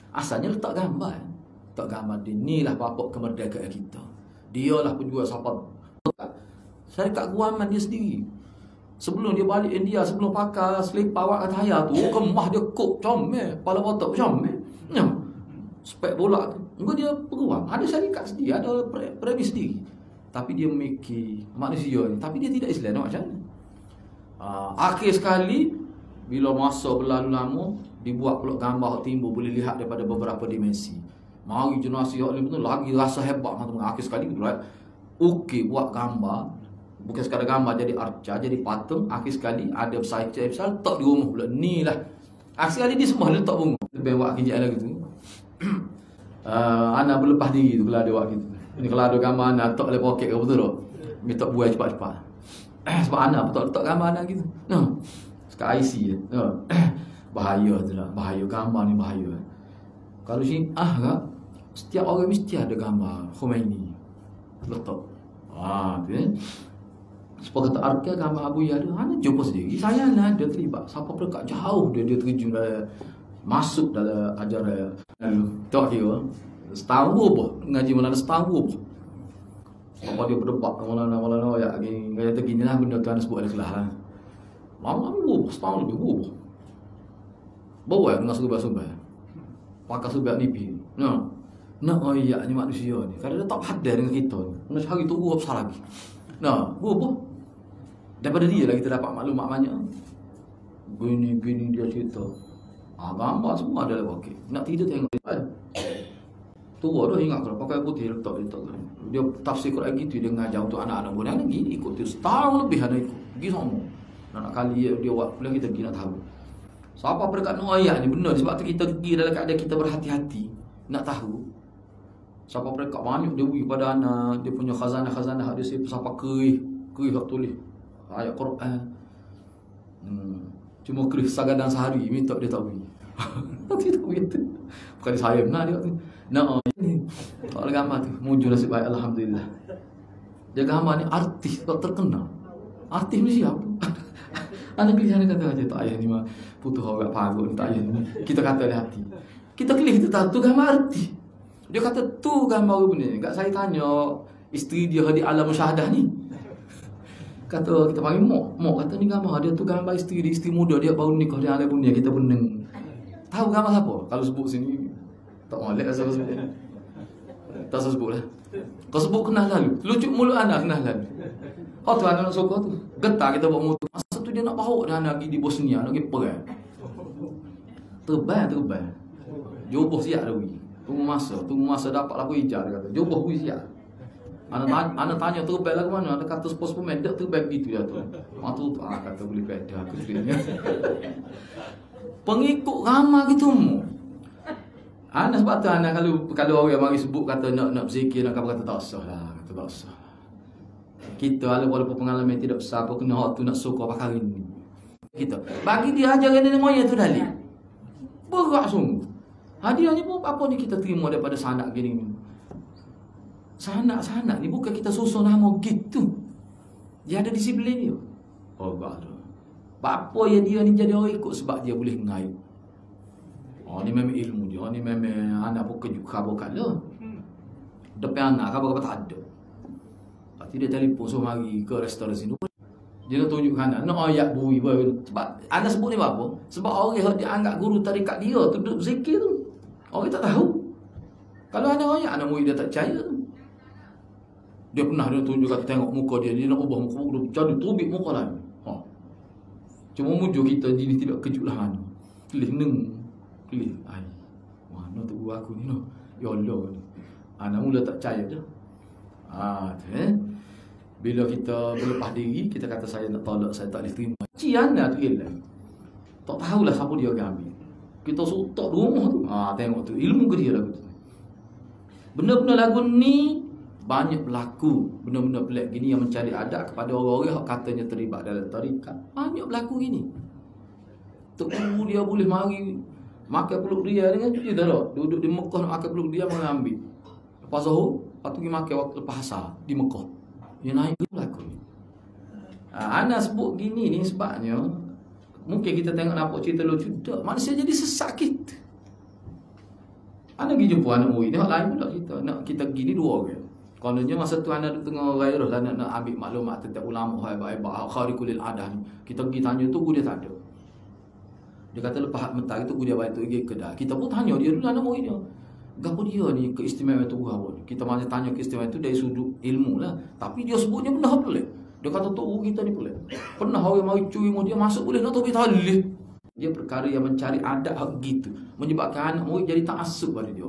Asalnya letak gambar. Letak gambar dia, inilah bapak kemerdekaan kita. Dialah penjual sahabat. Syarikat Guaman dia sendiri. Sebelum dia balik India, sebelum pakai selipar awak kata hayat tu, kemah dia kok comel, kepala otak comel. Spek bola tu. Enggak, dia peguam. Ada syarikat sendiri, ada premis sendiri. Tapi dia memiliki manusia ni. Tapi dia tidak Islam, nak macam mana? Akhir sekali, bila masa berlalu lama, dibuat pula gambar timbul, boleh lihat daripada beberapa dimensi. Mari generasi yang lain tu lagi rasa hebat. Akhir sekali, okey buat gambar. Bukan sekadar gambar, jadi arca, jadi patung. Akhir sekali ada besar-besar letak di rumah pula. Ni lah. Akhir sekali dia semua letak bunga. Lebih buat kerja lagi tu. Anak berlepas diri tu kalau ada buat gitu. Ini kalau ada gambar anak letak dalam poket ke betul tak? Minta buai cepat-cepat. Sebab anak letak gambar anak gitu. Sekat IC je. Bahaya tu lah. Bahaya gambar ni bahaya. Kalau Syiah kan, setiap orang mesti ada gambar Khomeini letak. Tu kan. Sebab kata arka gambar Abu Yahya hanya jumpa sendiri. Saya nak dia terlibat. Siapa perkat jauh dia terjun dalam, masuk dalam ajaran lalu. Tak kira setahun apa ngaji Maulana, setahun apa. Apa dia berdebat dengan Maulana ya gaya begini lah benda tuan sebut ada kelah lah. Lama apa setahun lebih apa. Bawa dengan subah-subah. Pakai subah nipi. Nak ayatnya manusia ni. Kalau dia tak hadar dengan kita ni. Nak cari tu apa besar lagi. Apa? Daripada dia lah kita dapat maklumat banyak. Gini dia cerita. Gambar semua ada dalam poket. Nak tidur tengok dia. Tua dah ingat kalau pakai putih letak. Dia tafsir Quran gitu, dia ngajar untuk anak-anak muda lagi. Ikut dia setahun lebih ada ikut. Pergi semua. Nak kali dia buat pula kita pergi nak tahu. Siapa perkat nak ayat ni benar. Sebab tu kita pergi dalam keadaan kita berhati-hati. Nak tahu. Siapa perkat banyak dia beri pada anak. Dia punya khazanah-khazanah dia siapa kerih hak tulis ayat Quran. Cuma kerih sagadang sehari minta dia tak beri. Dia tak beri tu. Bukan saya benar dia tu. Tak ada gambar tu. Mujur nasib baik, alhamdulillah. Dia gambar ni artis tak terkenal. Artis ni siapa? Anak kelihatan kata aja tak ayah ni mah putus orang pagut ni tak ayah ni. Kita kata di hati. Kita kelih tu tak tu gambar artis. Dia kata tu gambar benda ni. Kat saya tanya isteri dia di alam musyahadah ni. Kata kita panggil Mok kata ni gambar dia tu gambar isteri muda dia baru nikah dia alam dunia kita beneng. Tahu gambar siapa? Kalau sebut sini tak molek asal sebut. Tak sebut lah. Kau sebut kenal lalu. Lucu mulut anak kenal lalu. Oh tu anak suka tu. Getar kita bawa motor. Masa tu dia nak bawa dah nak pergi di Bosnia, nak pergi perang. Terbang. Joboh siap dah pergi. Tunggu masa dapat lagu hijau dia kata. Joboh pergi siap. Anak tanya terbang lah ke mana? Ada kata spos pemain tak terbang gitu dia tu. Mak tu kata boleh peda aku sebenarnya. Pengikut ramah gitu mu. Anak sebab tu anak kalau orang mari sebut kata nak berzikir nak kata tak usah lah, kata tak usah. Kita walaupun pengalaman tidak besar apa kena hak tu nak suka pakai ini. Kita bagi dia ajaran nenek moyang tu dalil. Berat sungguh. Hadiahnya pun apa ni kita terima daripada sanak gini. Sanak ni bukan kita susun nama gitu. Dia ada disiplin dia. Oh God. Apa yang dia ni jadi orang ikut sebab dia boleh ngayu. Oh ni memang ilmu dia. Oh ni memang anak pun kejut khabar kala. Depan anak khabar tak ada. Lepas dia telefon so mari ke restoran sini. Dia nak tunjukkan anak. Nak ayat bui. Sebab anak sebut ni apa? Sebab orang yang dia anggap guru tarikat dia tu duduk zikir tu. Orang tak tahu. Kalau anak ayat, anak murid dia tak percaya tu. Dia pernah dia tunjuk kata tengok muka dia. Dia nak ubah muka dia. Jadi tubik muka lah. Cuma mujur kita jadi tidak kejut lah. Kelih neng. Kelih. Mana tu guru aku ni no. Ya Allah. Anak mula tak percaya dah. Bila kita berlepas diri, kita kata saya nak tolak, saya tak boleh terima. Ciana tu ialah. Tak tahulah siapa dia akan ambil. Kita sutak di rumah tu. Tengok tu. Ilmu ke dia lagu tu. Benda-benda lagu ni banyak berlaku. Benda-benda pelik gini yang mencari adab kepada orang-orang yang katanya terlibat dalam tarikat. Banyak berlaku gini. Tok guru dia boleh mari makan peluk dia dengan dia tak duduk di Mekah nak makan peluk dia mengambil. Lepas Zuhur, lepas tu pergi makan waktu lepas asar di Mekah. Dia naik berlaku ni. Ana sebut gini ni sebabnya mungkin kita tengok nampak cerita lucu tak. Manusia jadi sesak kita. Ana pergi jumpa anak murid ni hak lain pula kita. Nak kita gini dua orang. Kononnya masa tu ana tengah gairah lah nak ambil maklumat tentang ulama hebat-hebat khariqul adah ni. Kita pergi tanya tu dia tak ada. Dia kata lepas mentari tu dia balik tu pergi kedai. Kita pun tanya dia dulu anak murid dia. Gapo dia ni keistimewaan tu apa? Kita masih tanya keistimewaan tu dari sudut ilmu lah. Tapi dia sebutnya benda pelik. Dia kata tu kita ni pelik. Pernah orang mari curi mu dia masuk boleh nak topi talih. Dia perkara yang mencari adab hak gitu. Menyebabkan anak murid jadi ta'assub pada dia.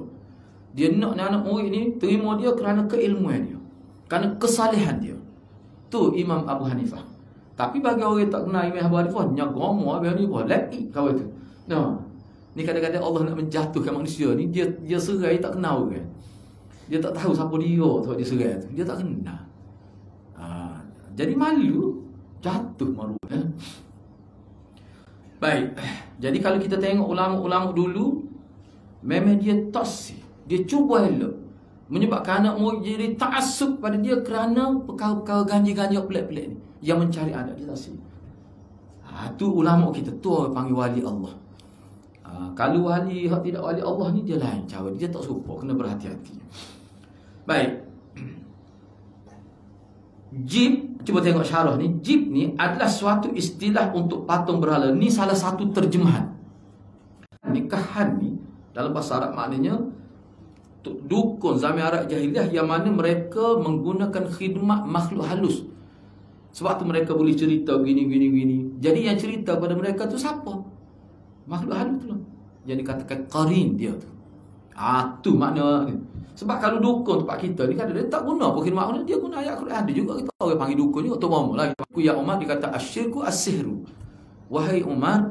Dia nak anak murid ni terima dia kerana keilmuan dia. Kerana kesalehan dia. Tu Imam Abu Hanifah. Tapi bagi orang yang tak kenal Imam Abu Hanifah, nyagomo Abu Hanifah lagi kau tu. Ni kadang-kadang Allah nak menjatuhkan manusia ni, dia serai tak kenal kan. Dia tak tahu siapa dia sebab dia serai tu. Dia tak kenal. Jadi malu, jatuh malu. Baik. Jadi kalau kita tengok ulama-ulama dulu, memang dia tasih. Dia cuba elok. Menyebabkan anak murid jadi ta'assub pada dia kerana perkara-perkara ganjil-ganjil pelik-pelik ni. Yang mencari adat dia tasih. Tu ulama kita, tu orang panggil wali Allah. Kalau wali hak tidak wali Allah ni dia lain cara. Dia tak serupa, kena berhati-hati. Baik. Jib, cuba tengok syarah ni. Jib ni adalah suatu istilah untuk patung berhala. Ni salah satu terjemahan. Nikahan ni dalam bahasa Arab maknanya dukun zaman Arab jahiliah yang mana mereka menggunakan khidmat makhluk halus. Sebab tu mereka boleh cerita gini. Jadi yang cerita pada mereka tu siapa? Makhluk halus tu lah. Yang dikatakan qarin dia tu. Tu makna ni. Sebab kalau dukun tempat kita ni kan dia tak guna apa khidmat mana, dia guna ayat Quran. Ada juga kita orang panggil dukun ni untuk mama lah. Aku ya Umar dia kata asyirku as-sihru. Wahai Umar,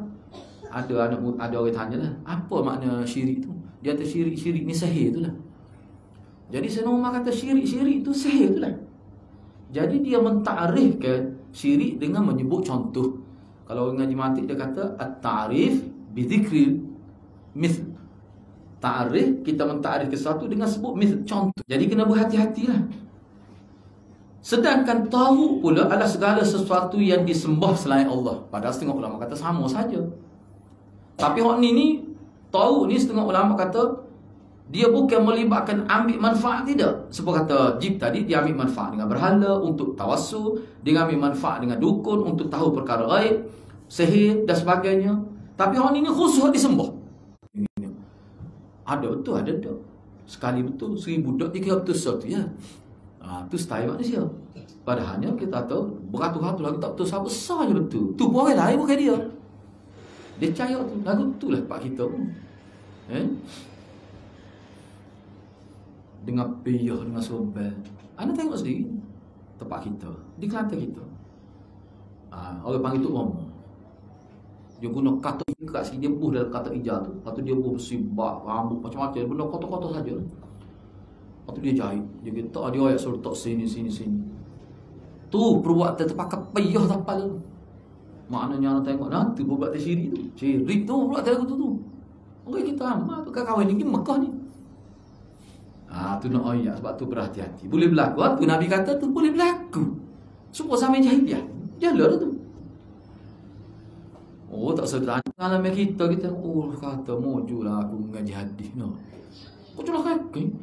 ada orang tanya lah, apa makna syirik tu? Dia kata syirik ni sihir tu lah. Jadi Sayyidina Umar kata syirik tu sihir tu lah. Jadi dia mentakrifkan syirik dengan menyebut contoh. Kalau orang ngaji mantik dia kata at-ta'rif bi dzikril mithl. Ta'rif, kita mentakrif sesuatu dengan sebut mithl, contoh. Jadi kena berhati-hatilah. Sedangkan tahu pula adalah segala sesuatu yang disembah selain Allah. Padahal setengah ulama kata sama saja. Tapi orang ni tahu ni setengah ulama kata dia bukan melibatkan ambil manfaat, tidak. Sebab kata Jib tadi, dia ambil manfaat dengan berhala untuk tawassul, dia ambil manfaat dengan dukun untuk tahu perkara gaib, sihir dan sebagainya. Tapi orang ini khusus disembah. Ada betul, ada tak. Sekali betul, 1000 tak, dikira betul sesuatu ya. Tu style manusia. Padahalnya kita tahu beratus-ratus lagi tak betul, siapa besar je betul. Tu pun orang lain bukan dia. Dia percaya tu, lagu tu lah pak kita pun. Dengan piyah, dengan sobel. Anda tengok sendiri tempat kita, di Kelantan kita. Orang panggil tu Mama. Dia guna kata kat sini, dia buh dalam kata hijau tu. Lepas tu dia buh bersibak, rambut macam-macam, benda kotor-kotor saja. Lepas tu dia jahit. Dia kata dia ayat suruh tak sini. Tu perbuatan terpakai piyah tapal tu. Maknanya anak tengok nanti perbuatan syirik tu. Syirik tu perbuatan lagu tu. Orang kita amat kawan ni Mekah ni. Tu nak ayat, sebab tu berhati-hati. Boleh berlaku. Tu Nabi kata tu boleh berlaku. Supaya zaman jahiliah. Jalan tu. Oh, tak sedar. Pengalaman kita oh kata mojulah aku mengaji hadis no. Kau celah kaki.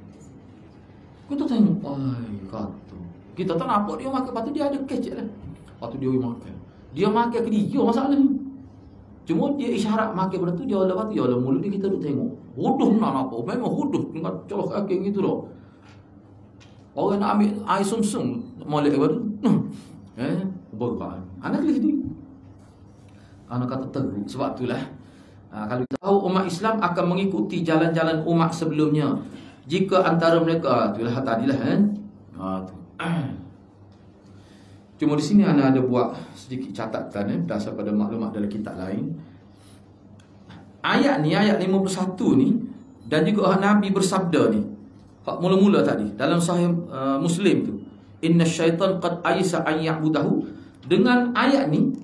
Kita tengok, ai kata. Kita tak nampak dia makan, patut dia ada kecek lah. Patut dia makan. Dia makan ke dia masalah ni. Cuma dia isyarat makan benda tu, dia lepas tu dia mulut dia kita duk tengok. Huduh nak apa? Memang huduh dengan celah kaki gitu dah. Orang nak ambil air sumsum molek baru. Berban. Anak lagi ni. Anak kata teruk. Sebab itulah kalau kita tahu umat Islam akan mengikuti jalan-jalan umat sebelumnya. Jika antara mereka itulah tadilah tu. Cuma di sini ana ada buat sedikit catatan berdasar pada maklumat dalam kitab lain. Ayat ni ayat 51 ni dan juga Nabi bersabda ni. Hak mula-mula tadi dalam sahih Muslim tu. Inna syaitan qad aisa an ya'budahu. Dengan ayat ni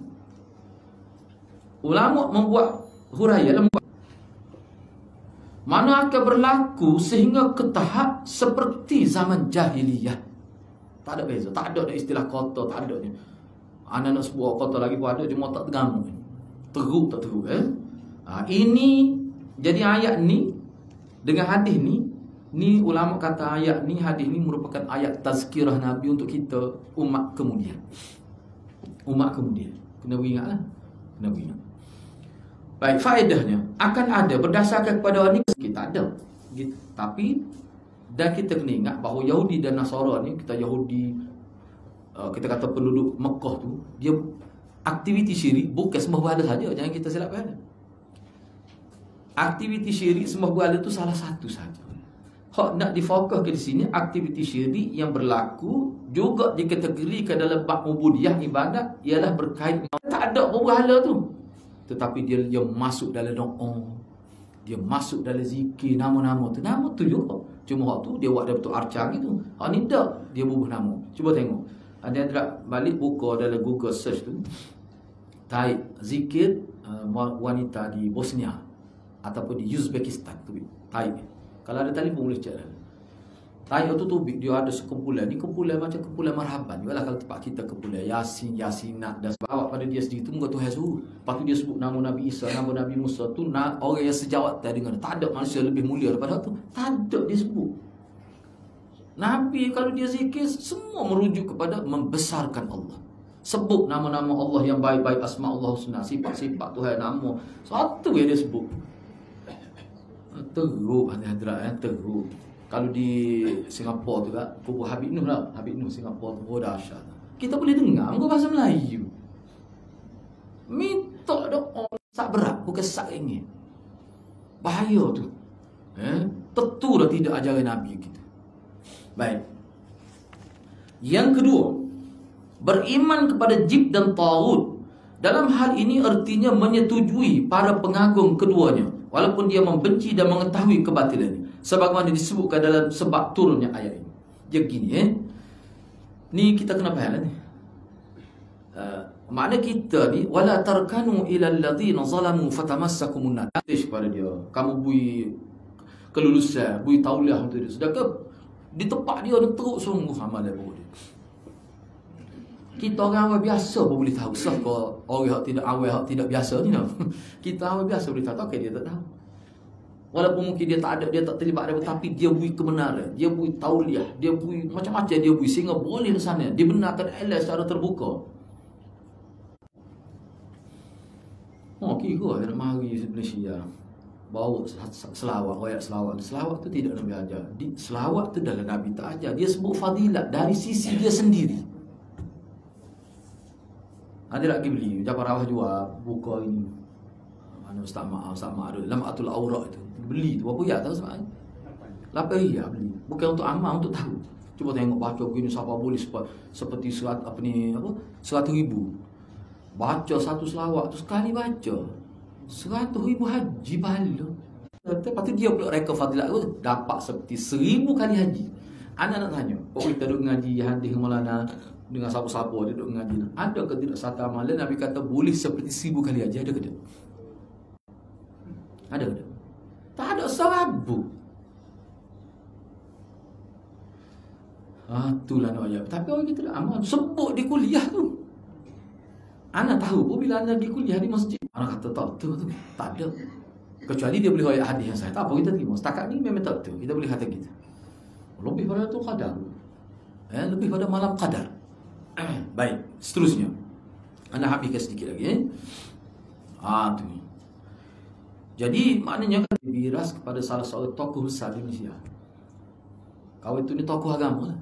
ulama membuat huraian mana akan berlaku sehingga ke tahap seperti zaman jahiliyah. Tak ada beza, tak ada istilah kota, tak ada ni. Ana nak sebut kota lagi pun ada, cuma tak tergamu. Teruk tak teruk ini jadi ayat ni dengan hadis ni ulama kata ayat ni, hadis ni merupakan ayat tazkirah Nabi untuk kita umat kemudian. Umat kemudian. Kena ingatlah. Kena ingat. Baik, faedahnya akan ada berdasarkan kepada ni kita ada. Gitu. Tapi dan kita kena ingat bahawa Yahudi dan Nasara ni, kita Yahudi kita kata penduduk Mekah tu, dia aktiviti syirik bukan sembah berhala saja, jangan kita silap faham. Aktiviti syirik sembah berhala tu salah satu saja. Hak nak difokuskan di sini aktiviti syirik yang berlaku juga dikategorikan dalam bab ubudiyah ibadat ialah berkait tak ada berhala tu. Tetapi dia masuk dalam doa, dia masuk dalam zikir nama-nama tu. Nama tu juga. Cuma hak tu dia buat dia betul arca gitu. Hak ni tak, dia bubuh nama. Cuba tengok. Ada yang tak balik buka dalam Google search tu. Type zikir wanita di Bosnia ataupun di Uzbekistan tu. Type. Kalau ada telefon boleh cek. Type tu dia ada sekumpulan. Ni kumpulan macam kumpulan marhaban. Yalah kalau tempat kita kumpulan Yasin, Yasinat dan sebab pada dia sendiri tu muka Tuhan suruh. Lepas tu dia sebut nama Nabi Isa, nama Nabi Musa tu orang yang sejawat dengan. Tak ada manusia lebih mulia daripada tu. Tak ada dia sebut. Nabi kalau dia zikir semua merujuk kepada membesarkan Allah. Sebut nama-nama Allah yang baik-baik, asma Allah husna, sifat-sifat Tuhan nama. Satu yang dia sebut. Teruk hadirat teruk. Kalau di Singapura tu kan, kubur Habib Noh lah. Habib Noh Singapura tu, oh dahsyat. Kita boleh dengar muka bahasa Melayu. Minta doa sak berat, bukan sak ringan. Bahaya tu. Tentulah tidak ajaran Nabi kita. Baik. Yang kedua, beriman kepada jib dan taghut. Dalam hal ini artinya menyetujui para pengagung keduanya, walaupun dia membenci dan mengetahui kebatilannya. Sebagaimana disebutkan dalam sebab turunnya ayat ini. Dia gini ni kita kena faham ni. Makna kita ni wala tarkanu ila alladhina zalamu fatamassakumun nar. Kepada dia, kamu bui kelulusan, bui tauliah untuk dia. Sedangkan di tempat dia teruk sungguh amal dia. Kita orang awal biasa pun boleh tahu. Siapa orang yang tidak biasa ni no? Kita awal biasa boleh tahu, okay, dia tak tahu. Walaupun mungkin dia tak ada, dia tak terlibat ada, tapi dia bui kebenaran, dia bui tauliah, dia bui macam-macam, dia bui sehingga boleh di sana dibenarkan Allah secara terbuka. Kira nak mari Malaysia bawa selawat, ayat selawat. Selawat tu tidak Nabi ajar. Selawat tu dalam Nabi tak ajar. Dia sebut fadilat dari sisi dia sendiri. Ada lagi beli Jafar Rawah jual buka ini. Mana Ustaz Mak ada Lamatul Aurat itu. Beli tu berapa ya tahu sebab 8 ya beli. Bukan untuk amal, untuk tahu. Cuba tengok baca begini siapa boleh seperti 100 ribu. Baca satu selawat tu sekali baca 100,000 haji pahala. Lepas tu dia pula reka fadilat tu dapat seperti 1000 kali haji. Anak nak tanya, kita duduk ngaji hadis Maulana dengan siapa-siapa dia duduk ngaji. Ada ke tidak satu amalan Nabi kata boleh seperti 1000 kali haji? Ada ke tidak? Ada ke tidak? Tak ada serabu. Itulah nak ayat. Tapi orang kita tak amal sebut di kuliah tu. Anak tahu pun bila anak pergi kuliah di masjid. Anak kata tak betul tu. Tak ada. Kecuali dia boleh ayat hadis yang saya. Tak apa kita terima. Setakat ni memang tak betul. Kita boleh kata kita. Lebih pada tu qadar. Lebih pada malam qadar. Baik. Seterusnya. Anak habiskan sedikit lagi. Tu. Jadi maknanya kan dibiras kepada salah seorang tokoh besar di Malaysia. Kau itu ni tokoh agama lah.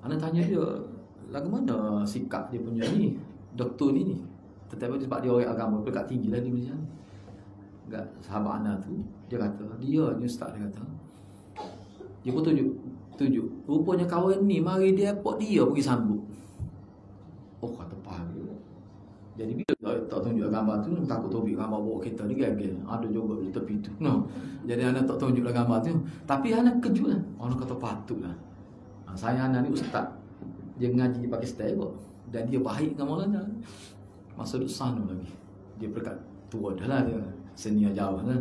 Anak tanya dia, lagu mana sikap dia punya ni doktor ni. Tetapi sebab dia orang agama peringkat tinggi lah di Malaysia. Enggak, sahabat anak tu dia kata, dia ni ustaz, dia kata. Dia pun tunjuk. Rupanya kawan ni mari dia airport dia pergi sambut. Oh, kata faham dia. Jadi bila tak tunjuk gambar tu, takut tobik gambar bawa kereta ni gagal. Ada juga di tepi tu. No. Jadi anak tak tunjuk gambar tu. Tapi anak kejut lah. Orang kata patutlah. Saya anak ni ustaz. Dia ngaji di Pakistan kot. Dan dia baik dengan orang lain. Masa duduk sana lagi. Dia berkat tua dah lah dia. Senior jauh lah.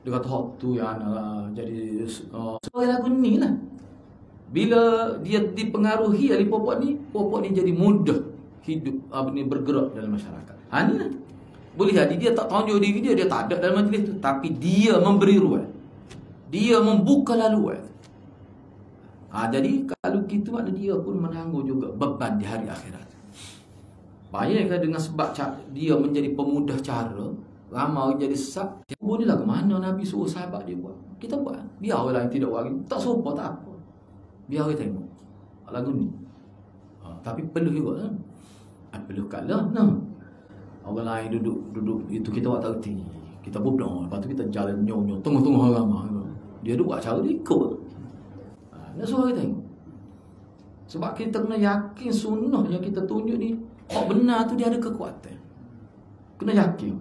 Dia kata hak tu yang anak jadi sebagai lagu ni lah. Bila dia dipengaruhi oleh popok ni jadi mudah hidup bergerak dalam masyarakat. Ni lah. Boleh jadi dia tak tunjuk diri dia tak ada dalam majlis tu. Tapi dia memberi ruang. Dia membuka laluan. Jadi kalau gitu maknanya dia pun menanggung juga beban di hari akhirat. Bayangkan dengan sebab dia menjadi pemudah cara, ramai jadi sesat. Bolehlah ke mana Nabi suruh sahabat dia buat. Kita buat. Biar orang lain tidak buat. Tak sopa tak apa. Biar orang tengok lagu ni. Tapi perlu juga kan. Perlu kalah. Orang lain duduk itu kita buat tak reti. Kita bodoh. Lepas tu kita jalan nyong-nyong. Tengah-tengah ramai. Dia duduk buat cara dia ikut. Nak suruh kita tengok. Sebab kita kena yakin sunnah yang kita tunjuk ni hak benar tu dia ada kekuatan. Kena yakin.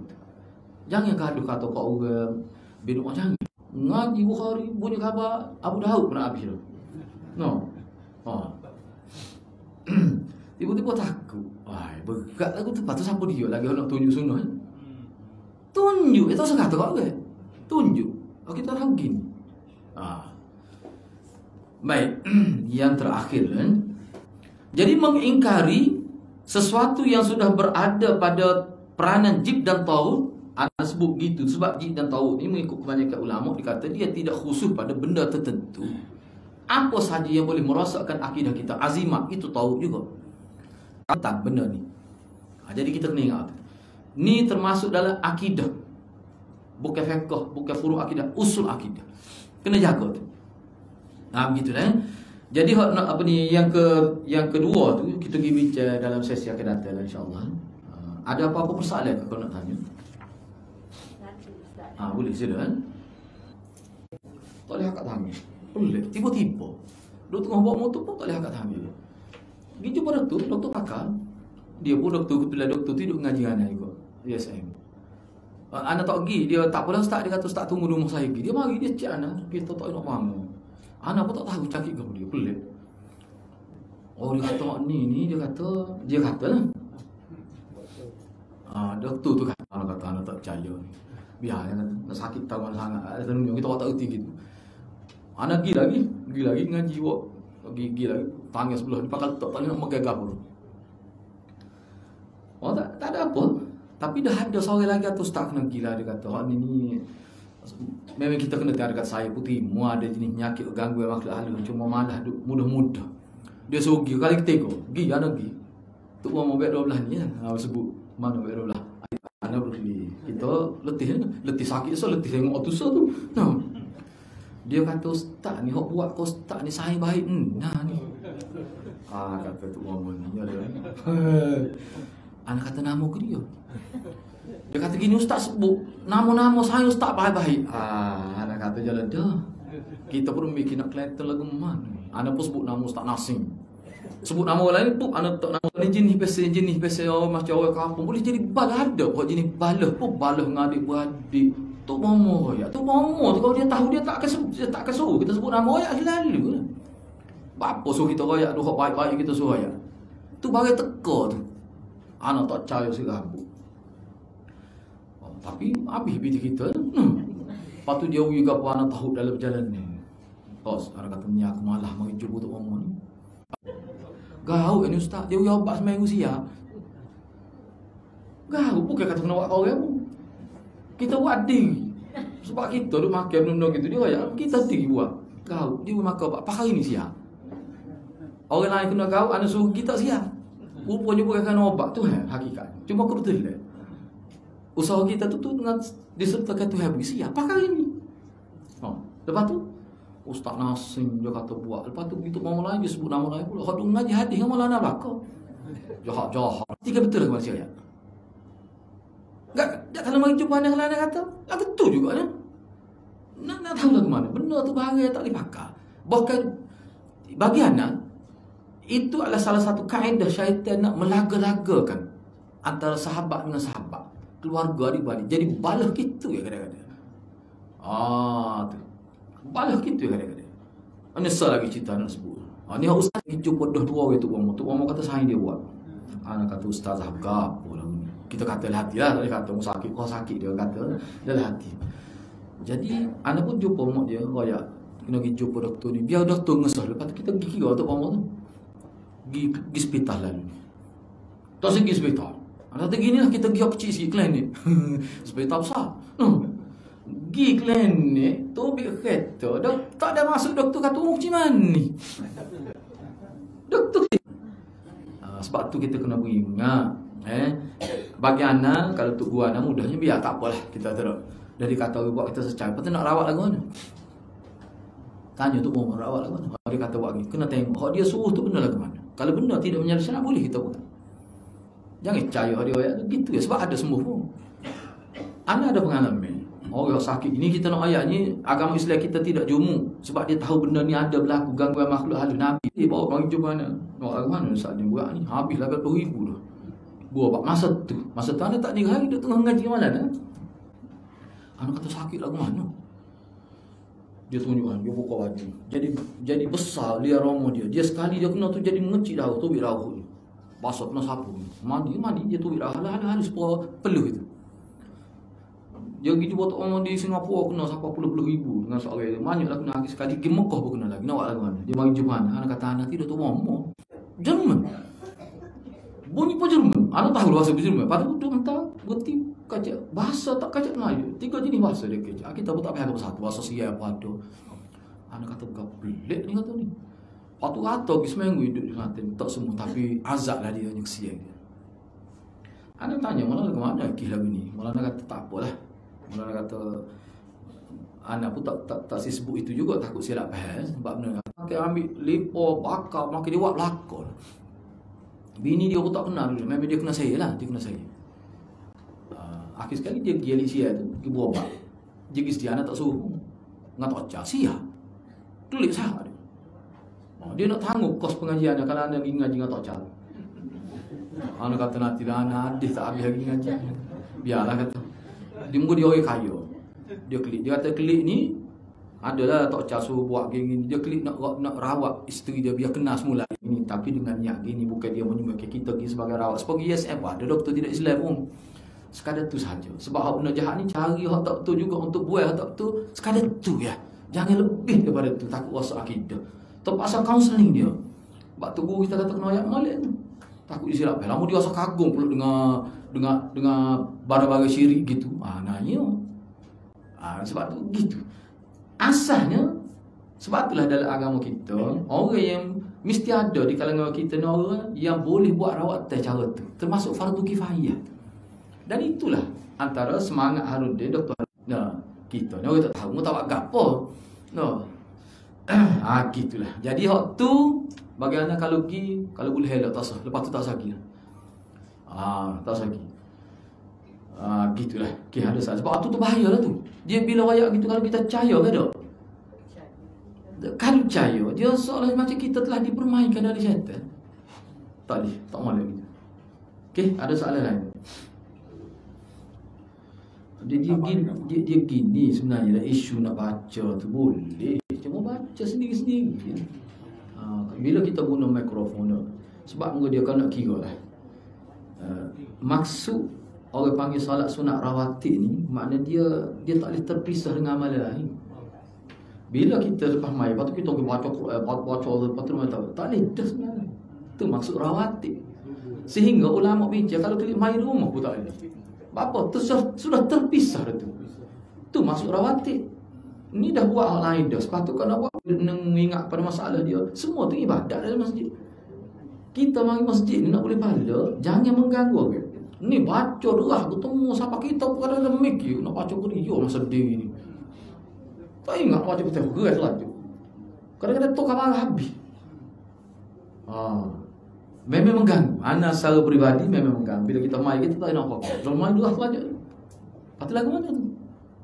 Jangan gaduh kata kau orang biduk macam ni. Ngaji Bukhari bunyi khabar Abu Daud pernah habis tu. No. Tiba-tiba takut. Berat lagu tu. Patut siapa dia lagi nak tunjuk sunnah ni. Tunjuk. Itu saya kata kau ke? Tunjuk. Kita tahu gini. Baik, yang terakhir kan. Jadi mengingkari sesuatu yang sudah berada pada peranan jib dan taut. Anda sebut gitu sebab jib dan taut ni mengikut kebanyakan ulama dikata dia tidak khusus pada benda tertentu. Apa sahaja yang boleh merosakkan akidah kita, azimat, itu taut juga. Tentang benda ni. Jadi kita kena ingat. Ni termasuk dalam akidah. Bukan fiqh, bukan furu' akidah, usul akidah. Kena jaga tu. Begitulah. Jadi apa ni yang kedua tu kita pergi bincang dalam sesi akan datang insya-Allah. Ada apa-apa persoalan kau nak tanya? Boleh silakan. Tak boleh akak tanya. Boleh. Tiba-tiba duk tengah bawa motor pun tak boleh akak tanya. Pergi jumpa doktor pakar. Dia pun kebetulan doktor tu duduk ngaji dengan juga. USM. Anak tak pergi, dia tak apalah ustaz, dia kata ustaz tunggu di rumah saya pergi. Dia mari dia cek anak, kita tak nak bangun. Anak pun tak tahu cakap ke dia, pelik. Dia kata ni dia kata lah. Doktor tu kata, anak tak percaya ni. Biar nak sakit tangan sangat. Ada tunjuk kita tak erti gitu. Anak pergi lagi ngaji wak. Pergi lagi tangan sebelah ni pakal tak nak megagap pun. Tak ada apa. Tapi dah ada seorang lagi atau ustaz kena gila dia kata, ni memang kita kena tengok dekat saya putih. Mu ada jenis penyakit gangguan makhluk halus cuma malah mudah-mudah. Dia suruh pergi kali kita tengok. Pergi anak pergi. Tu mau beg 12 ni kan. Sebut mana beg 12. Anak pergi. Kita letih sakit letih tengok otusa tu. Dia kata ustaz ni hok buat kau ustaz ni saya baik. Ni. Kata tu orang ni ada. Anak kata nama ke dia. Dia kata gini ustaz sebut nama-nama saya ustaz baik-baik. Anak kata jalan dah. Kita pun mikir nak kelihatan lagu mana. Anak pun sebut nama Ustaz Nasim. Sebut nama orang lain pun anak tak nama ni jenis pesen macam orang kampung boleh jadi balah ada kok jenis balah pun balah dengan adik-beradik. Tu mama ya. Tu mama tu kalau dia tahu dia tak akan suruh kita sebut nama ayat selalu. Apa suruh kita royak tu hak baik-baik kita suruh ayat. Tu bagai teka tu. Anak tak percaya serabut. Tapi habis biti kita. Lepas tu dia pergi ke anak tahu dalam perjalanan ni. Anak kata ni aku malah mari jumpa tu orang ni. Gaul ni ustaz, dia ubat seminggu siap. Gaul bukan kata kena buat orang pun. Kita buat diri. Sebab kita duk makan benda gitu dia royak, kita diri buat. Gaul dia makan apa hari ni siap. Orang lain kena gaul, anda suruh kita siap. Rupanya bukan kena obat tu hakikat. Cuma kebetulan. Usaha kita tu dengan disertakan Tuhan beri siap. Apa kali ni? Lepas tu Ustaz Nasim dia kata buat. Lepas tu begitu orang lain dia sebut nama lain pula. Kalau ngaji hadis dengan malah nak belakang. Jahat. Tiga betul ke manusia ya? Tak kalau mari jumpa yang lain kata, betul juga ya. Nak tahu lah ke mana. Benda tu bahaya tak boleh pakai. Bahkan bagi anak itu adalah salah satu kaedah syaitan nak melaga-lagakan antara sahabat dengan sahabat, keluarga adik-beradik. Jadi balah gitu ya kadang-kadang. Tu. Balah gitu ya kadang-kadang. Menyesal lagi cerita nak sebut. Ni ustaz jumpa dah dua orang tu orang. Tu orang kata saya dia buat. Anak kata ustaz apa lah ni. Kita kata lah hati lah. Dia kata kau sakit dia kata dalam hati. Jadi anak pun jumpa mak dia royak kena pergi jumpa doktor ni. Biar doktor ngesah. Lepas tu kita pergi kira tu orang tu. Pergi hospital lalu. Tak pergi hospital. Anak kata gini lah kita pergi kecil sikit klinik. Hospital besar. Pergi klinik tu pergi kereta. Tak ada masuk doktor kata macam mana ni. Doktor sebab tu kita kena beringat. Bagi anak, kalau untuk gua anak mudahnya biar tak apalah kita terus. Dari kata orang buat kita secara, lepas tu nak rawat lagu mana? Tanya tu orang rawat lagu mana? Dia kata buat ni, kena tengok. Kalau dia suruh tu benar lagu mana? Kalau benar tidak menyelesaikan, boleh kita buat. Jangan percaya dia ayat tu gitu ya, sebab ada sembuh pun. Anak ada pengalaman. Orang sakit ini kita nak ayat ni, agama Islam kita tidak jumu. Sebab dia tahu benda ni ada berlaku gangguan makhluk halus. Nabi dia bawa bagi jumpa mana? Nak lagu mana saat dia buat ni? Habislah 80,000 dah. Gua buat masa tu anda tak 3 hari dia tengah ngaji malam kan? Anak kata sakit lagu mana? Dia tunjukkan, dia buka baju. Jadi besar dia aroma dia. Dia sekali dia kena tu jadi mengecik dah tubik rauh ni. Basah kena sapu. Mandi dia tubik rauh. Hala supaya peluh itu. Dia pergi buat orang di Singapura kena sampai puluh ribu dengan soal dia. Banyaklah kena lagi sekali pergi Mekah pun kena lagi. Nak buat lagu mana? Dia bagi jumpa anak kata anak tidak tu mau. Jerman. Bunyi pun Jerman. Anak tahu bahasa Jerman. Pada tu mentah berti kaca bahasa tak kaca Melayu. 3 jenis bahasa dia kaca. Kita pun tak payah satu bahasa Sia apa tu. Anak kata bukan pelik ni kata ni. Waktu kata ke seminggu hidup di Kelantan tak semua tapi azab lah dia nyeksian dia. Anak tanya malah ke mana kisah lagu ni. Malah anak kata tak apalah. Malah anak kata anak pun tak sebut itu juga takut silap faham sebab benda makin ambil lipo bakar makin dia buat belakon. Bini dia pun tak kenal dulu. Memang dia kena saya lah. Dia kena saya. Akhir sekali dia pergi Alicia tu. Pergi berobat. Dia pergi setia anak tak suruh. Nggak tak cak. Siap. Tulis sah dia. Dia nak tangguh kos pengajian dia. Kalau anda pergi ngaji nggak tak cak. Anak kata nanti dah anak adih tak habis lagi ngaji. Biarlah kata. Dia mungkin dia orang kaya. Dia klik. Dia kata klik ni. Adalah tak cak suruh buat gini. Dia klik nak rawat isteri dia biar kenal semula. Ini tapi dengan niat gini bukan dia menyumbang kita pergi sebagai rawat. Sebagai ISF ada doktor tidak Islam pun. Sekadar tu saja. Sebab hak benda jahat ni cari hak tak betul juga untuk buat hak tak betul. Sekadar tu ya. Jangan lebih daripada tu. Takut rosak akidah. Terpaksa counselling dia. Sebab tu guru kita kata kena ayat malik tu. Takut disilap. Lama dia rasa kagum pula dengan barang-barang syirik gitu. Nanya. Sebab tu gitu. Asalnya sebab itulah dalam agama kita orang yang mesti ada di kalangan kita ni orang yang boleh buat rawat cara tu. Termasuk fardu kifayah. Dan itulah antara semangat Harudin Dr. Kita ni orang tak tahu tak buat gapo. Gitulah. Jadi hak tu bagaimana kalau boleh helak tak sah. Lepas tu tak sah lagi. Tak sah lagi. Gitulah. Ada sebab tu bahayalah tu. Dia bila wayak gitu kalau kita percaya ke tak? Kalau percaya, dia seolah macam kita telah dipermainkan oleh syaitan. Tak boleh, tak mahu gitu. Okey, ada soalan lain. Dia gini sebenarnya isu nak baca tu boleh. Cuma baca sendiri-sendiri. Bila kita guna mikrofon sebab dia kan nak kira lah. Maksud orang panggil solat sunat rawatib ni makna dia tak boleh terpisah dengan amalan lain. Bila kita lepas mai, lepas tu kita pergi baca Quran, baca lepas tu tak boleh dah sebenarnya. Tu maksud rawatib. Sehingga ulama bincang kalau klik main rumah pun tak ada. Apa? Tu sudah terpisah dah tu. Tu maksud rawatib. Ni dah buat hal lain dah. Sepatutnya nak buat mengingat pada masalah dia. Semua tu ibadat dalam masjid. Kita mari masjid ni nak boleh pahala, jangan mengganggu kan. Ni baca derah ketemu siapa kita pun dalam mic nak baca Quran masa dia ni. Tak ingat baca betul gerak lah tu. Kadang-kadang tu kamar habis. Memang mengganggu. Ana secara peribadi memang mengganggu. Bila kita main kita tak nak apa. Kalau main derah tu aja. Patut lagu mana tu?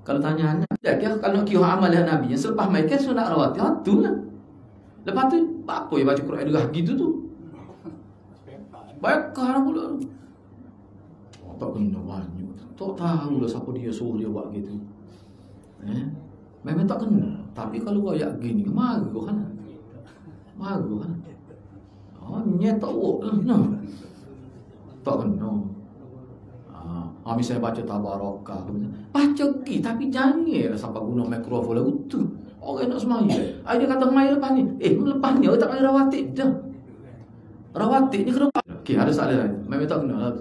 Kalau tanya anak, kira kalau kira amal Nabi yang selepas main kan sunat rawatib tu lah. Lepas tu apa yang baca Quran derah gitu tu? Baiklah pula. Tak kena banyak. Tak tahu lah siapa dia suruh dia buat gitu. Memang tak kena. Tapi kalau kau yak gini, malu kan? Malu kan? Nyet tak buat lah. Tak kena. Misalnya baca tabarakah. Baca lagi tapi jangan sampai guna mikrofon lagu tu. Orang nak semaya. Dia kata semaya lepas ni. Lepasnya tak ada rawatib dah. Rawatib ni kena. Okey, ada soalan lain. Memang tak kena lah.